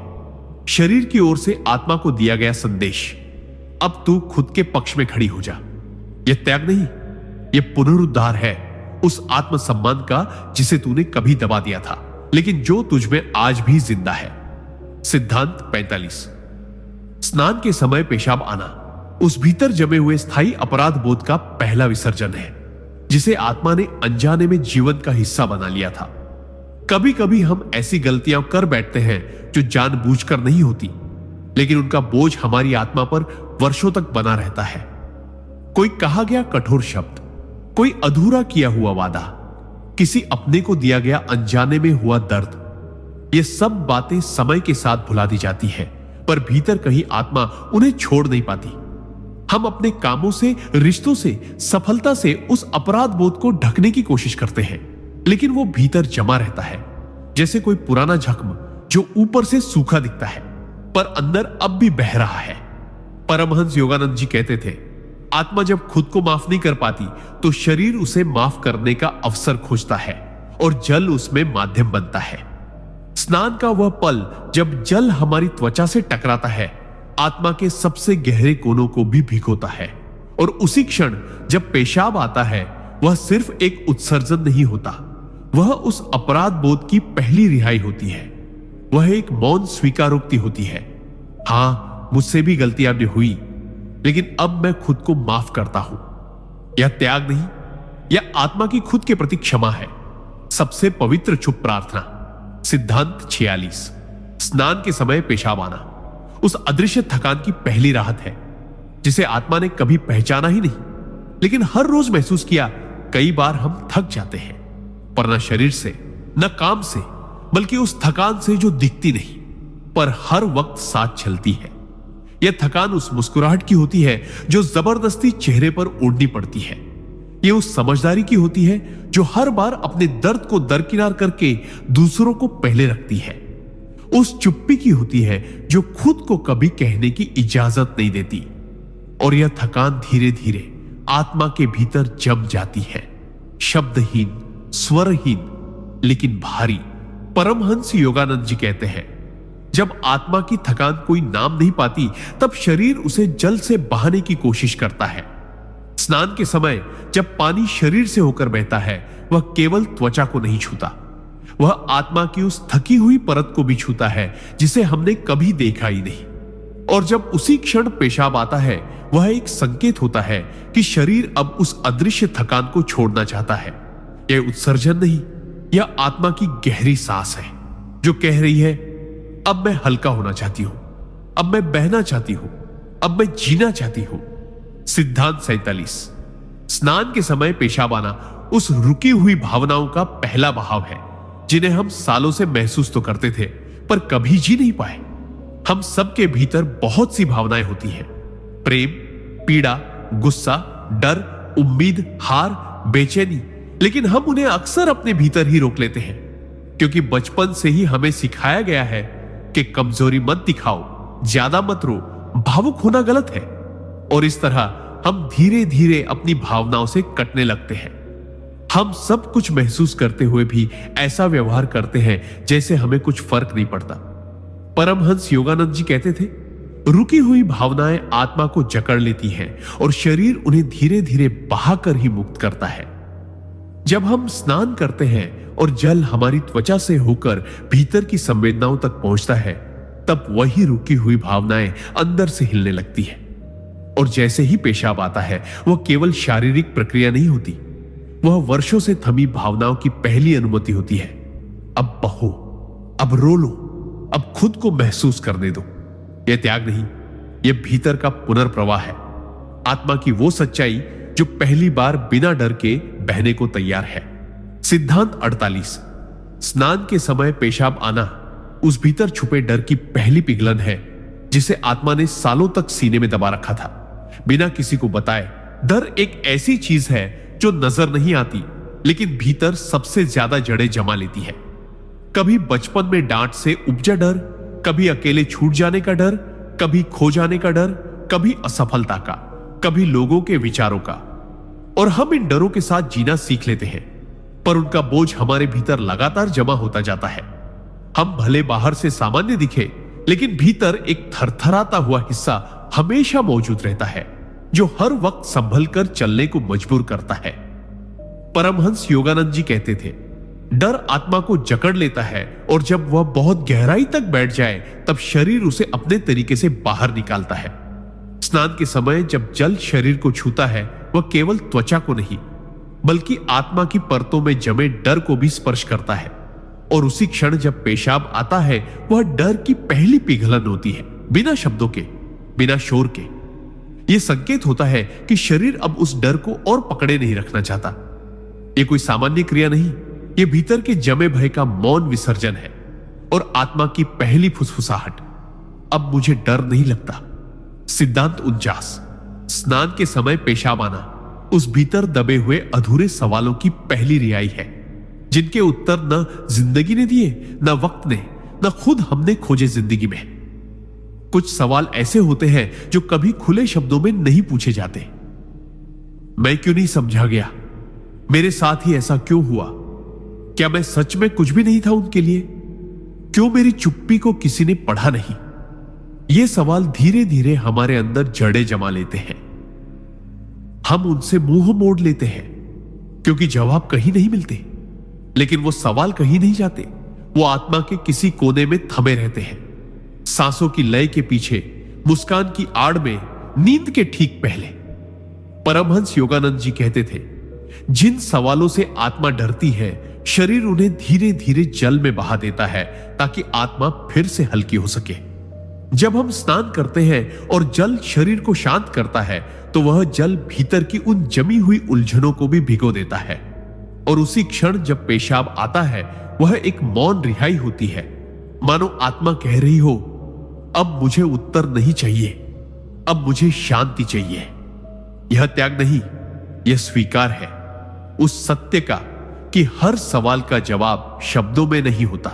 शरीर की ओर से आत्मा को दिया गया संदेश, अब तू खुद के पक्ष में खड़ी हो जा। यह त्याग नहीं, यह पुनरुद्धार है उस आत्मसम्मान का जिसे तूने कभी दबा दिया था, लेकिन जो तुझ में आज भी जिंदा है। सिद्धांत 45। स्नान के समय पेशाब आना उस भीतर जमे हुए स्थायी अपराध बोध का पहला विसर्जन है, जिसे आत्मा ने अनजाने में जीवन का हिस्सा बना लिया था। कभी कभी हम ऐसी गलतियां कर बैठते हैं जो जानबूझकर नहीं होती, लेकिन उनका बोझ हमारी आत्मा पर वर्षों तक बना रहता है। कोई कहा गया कठोर शब्द, कोई अधूरा किया हुआ वादा, किसी अपने को दिया गया अनजाने में हुआ दर्द, ये सब बातें समय के साथ भुला दी जाती है, पर भीतर कहीं आत्मा उन्हें छोड़ नहीं पाती। हम अपने कामों से, रिश्तों से, सफलता से उस अपराध बोध को ढकने की कोशिश करते हैं, लेकिन वो भीतर जमा रहता है, जैसे कोई पुराना जख्म जो ऊपर से सूखा दिखता है, पर अंदर अब भी बह रहा है। परमहंस योगानंद जी कहते थे, आत्मा जब खुद को माफ नहीं कर पाती तो शरीर उसे माफ करने का अवसर खोजता है और जल उसमें माध्यम बनता है। स्नान का वह पल जब जल हमारी त्वचा से टकराता है, आत्मा के सबसे गहरे कोनों को भी भिगोता है। और उसी क्षण जब पेशाब आता है, वह सिर्फ एक उत्सर्जन नहीं होता, वह उस अपराध बोध की पहली रिहाई होती है। वह एक मौन स्वीकारोक्ति होती है, हां मुझसे भी गलतियां भी हुई, लेकिन अब मैं खुद को माफ करता हूं। यह त्याग नहीं, यह आत्मा की खुद के प्रति क्षमा है। सबसे पवित्र चुप प्रार्थना। सिद्धांत 46। स्नान के समय पेशाब आना उस अदृश्य थकान की पहली राहत है, जिसे आत्मा ने कभी पहचाना ही नहीं, लेकिन हर रोज महसूस किया। कई बार हम थक जाते हैं, पर न शरीर से, न काम से, बल्कि उस थकान से जो दिखती नहीं पर हर वक्त साथ चलती है। यह थकान उस मुस्कुराहट की होती है जो जबरदस्ती चेहरे पर ओढ़नी पड़ती है। यह उस समझदारी की होती है जो हर बार अपने दर्द को दरकिनार करके दूसरों को पहले रखती है। उस चुप्पी की होती है जो खुद को कभी कहने की इजाजत नहीं देती। और यह थकान धीरे धीरे आत्मा के भीतर जम जाती है, शब्दहीन, स्वरहीन, लेकिन भारी। परमहंस योगानंद जी कहते हैं, जब आत्मा की थकान कोई नाम नहीं पाती, तब शरीर उसे जल से बहाने की कोशिश करता है। स्नान के समय जब पानी शरीर से होकर बहता है, वह केवल त्वचा को नहीं छूता, वह आत्मा की उस थकी हुई परत को भी छूता है जिसे हमने कभी देखा ही नहीं। और जब उसी क्षण पेशाब आता है, वह एक संकेत होता है कि शरीर अब उस अदृश्य थकान को छोड़ना चाहता है। यह उत्सर्जन नहीं, यह आत्मा की गहरी सांस है जो कह रही है, अब मैं हल्का होना चाहती हूं, अब मैं बहना चाहती हूं, अब मैं जीना चाहती हूं। सिद्धांत 47। स्नान के समय पेशाब आना उस रुकी हुई भावनाओं का पहला बहाव है, जिन्हें हम सालों से महसूस तो करते थे पर कभी जी नहीं पाए। हम सबके भीतर बहुत सी भावनाएं होती हैं, प्रेम, पीड़ा, गुस्सा, डर, उम्मीद, हार, बेचैनी, लेकिन हम उन्हें अक्सर अपने भीतर ही रोक लेते हैं, क्योंकि बचपन से ही हमें सिखाया गया है कि कमजोरी मत दिखाओ, ज्यादा मत रो, भावुक होना गलत है। और इस तरह हम धीरे धीरे अपनी भावनाओं से कटने लगते हैं। हम सब कुछ महसूस करते हुए भी ऐसा व्यवहार करते हैं जैसे हमें कुछ फर्क नहीं पड़ता। परमहंस योगानंद जी कहते थे, रुकी हुई भावनाएं आत्मा को जकड़ लेती हैं और शरीर उन्हें धीरे धीरे बहाकर ही मुक्त करता है। जब हम स्नान करते हैं और जल हमारी त्वचा से होकर भीतर की संवेदनाओं तक पहुंचता है, तब वही रुकी हुई भावनाएं अंदर से हिलने लगती है। और जैसे ही पेशाब आता है, वह केवल शारीरिक प्रक्रिया नहीं होती, वह वर्षों से थमी भावनाओं की पहली अनुमति होती है। अब बहो, अब रो लो, अब खुद को महसूस करने दो। यह त्याग नहीं, यह भीतर का पुनर्प्रवाह है, आत्मा की वो सच्चाई जो पहली बार बिना डर के बहने को तैयार है। सिद्धांत 48। स्नान के समय पेशाब आना उस भीतर छुपे डर की पहली पिघलन है, जिसे आत्मा ने सालों तक सीने में दबा रखा था, बिना किसी को बताए। डर एक ऐसी चीज है जो नजर नहीं आती, लेकिन भीतर सबसे ज्यादा जड़ें जमा लेती है। कभी बचपन में डांट से उपजा डर, कभी अकेले छूट जाने का डर, कभी खो जाने का डर, कभी असफलता का, कभी लोगों के विचारों का। और हम इन डरों के साथ जीना सीख लेते हैं, पर उनका बोझ हमारे भीतर लगातार जमा होता जाता है। हम भले बाहर से सामान्य दिखे, लेकिन भीतर एक थरथराता हुआ हिस्सा हमेशा मौजूद रहता है, जो हर वक्त संभल कर चलने को मजबूर करता है। परमहंस योगानंद जी कहते थे, डर आत्मा को जकड़ लेता है और जब वह बहुत गहराई तक बैठ जाए, तब शरीर उसे अपने तरीके से बाहर निकालता है। स्नान के समय जब जल शरीर को छूता है, वह केवल त्वचा को नहीं, बल्कि आत्मा की परतों में जमे डर को भी स्पर्श करता है। और उसी क्षण जब पेशाब आता है, वह डर की पहली पिघलन होती है, बिना शब्दों के, बिना शोर के। यह संकेत होता है कि शरीर अब उस डर को और पकड़े नहीं रखना चाहता। यह कोई सामान्य क्रिया नहीं, यह भीतर के जमे भय का मौन विसर्जन है और आत्मा की पहली फुसफुसाहट, अब मुझे डर नहीं लगता। सिद्धांत 49। स्नान के समय पेशाब आना उस भीतर दबे हुए अधूरे सवालों की पहली रिहाई है, जिनके उत्तर न जिंदगी ने दिए, न वक्त ने, न खुद हमने खोजे जिंदगी में। कुछ सवाल ऐसे होते हैं जो कभी खुले शब्दों में नहीं पूछे जाते। मैं क्यों नहीं समझा गया? मेरे साथ ही ऐसा क्यों हुआ? क्या मैं सच में कुछ भी नहीं था उनके लिए? क्यों मेरी चुप्पी को किसी ने पढ़ा नहीं? ये सवाल धीरे धीरे हमारे अंदर जड़ें जमा लेते हैं। हम उनसे मुंह मोड़ लेते हैं क्योंकि जवाब कहीं नहीं मिलते। लेकिन वो सवाल कहीं नहीं जाते, वो आत्मा के किसी कोने में थमे रहते हैं। सांसों की लय के पीछे, मुस्कान की आड़ में, नींद के ठीक पहले। परमहंस योगानंद जी कहते थे, जिन सवालों से आत्मा डरती है, शरीर उन्हें धीरे धीरे जल में बहा देता है ताकि आत्मा फिर से हल्की हो सके। जब हम स्नान करते हैं और जल शरीर को शांत करता है, तो वह जल भीतर की उन जमी हुई उलझनों को भी भिगो देता है। और उसी क्षण जब पेशाब आता है, वह एक मौन रिहाई होती है, मानो आत्मा कह रही हो, अब मुझे उत्तर नहीं चाहिए, अब मुझे शांति चाहिए। यह त्याग नहीं, यह स्वीकार है उस सत्य का कि हर सवाल का जवाब शब्दों में नहीं होता,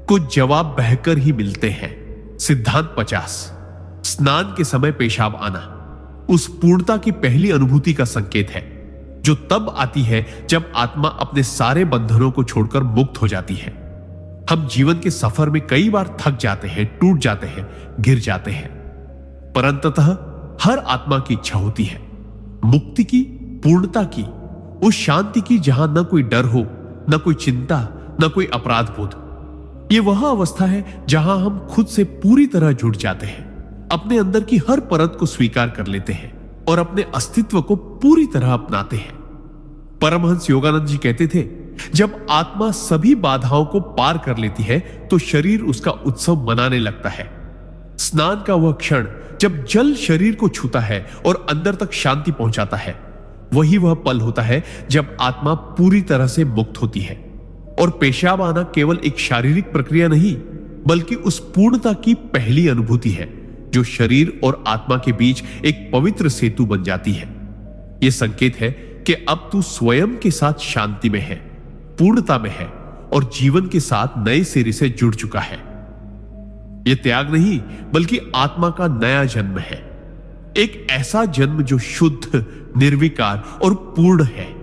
कुछ जवाब बहकर ही मिलते हैं। सिद्धांत 50। स्नान के समय पेशाब आना उस पूर्णता की पहली अनुभूति का संकेत है, जो तब आती है जब आत्मा अपने सारे बंधनों को छोड़कर मुक्त हो जाती है। हम जीवन के सफर में कई बार थक जाते हैं, टूट जाते हैं, गिर जाते हैं, पर अंततः हर आत्मा की इच्छा होती है मुक्ति की, पूर्णता की, उस शांति की जहां न कोई डर हो, न कोई चिंता, न कोई अपराध बोध। यह वह अवस्था है जहां हम खुद से पूरी तरह जुड़ जाते हैं, अपने अंदर की हर परत को स्वीकार कर लेते हैं और अपने अस्तित्व को पूरी तरह अपनाते हैं। परमहंस योगानंद जी कहते थे, जब आत्मा सभी बाधाओं को पार कर लेती है तो शरीर उसका उत्सव मनाने लगता है। स्नान का वह क्षण जब जल शरीर को छूता है और अंदर तक शांति पहुंचाता है, वही वह पल होता है जब आत्मा पूरी तरह से मुक्त होती है। और पेशाब आना केवल एक शारीरिक प्रक्रिया नहीं, बल्कि उस पूर्णता की पहली अनुभूति है जो शरीर और आत्मा के बीच एक पवित्र सेतु बन जाती है। यह संकेत है कि अब तू स्वयं के साथ शांति में है, पूर्णता में है और जीवन के साथ नए सिरे से जुड़ चुका है। यह त्याग नहीं, बल्कि आत्मा का नया जन्म है, एक ऐसा जन्म जो शुद्ध, निर्विकार और पूर्ण है।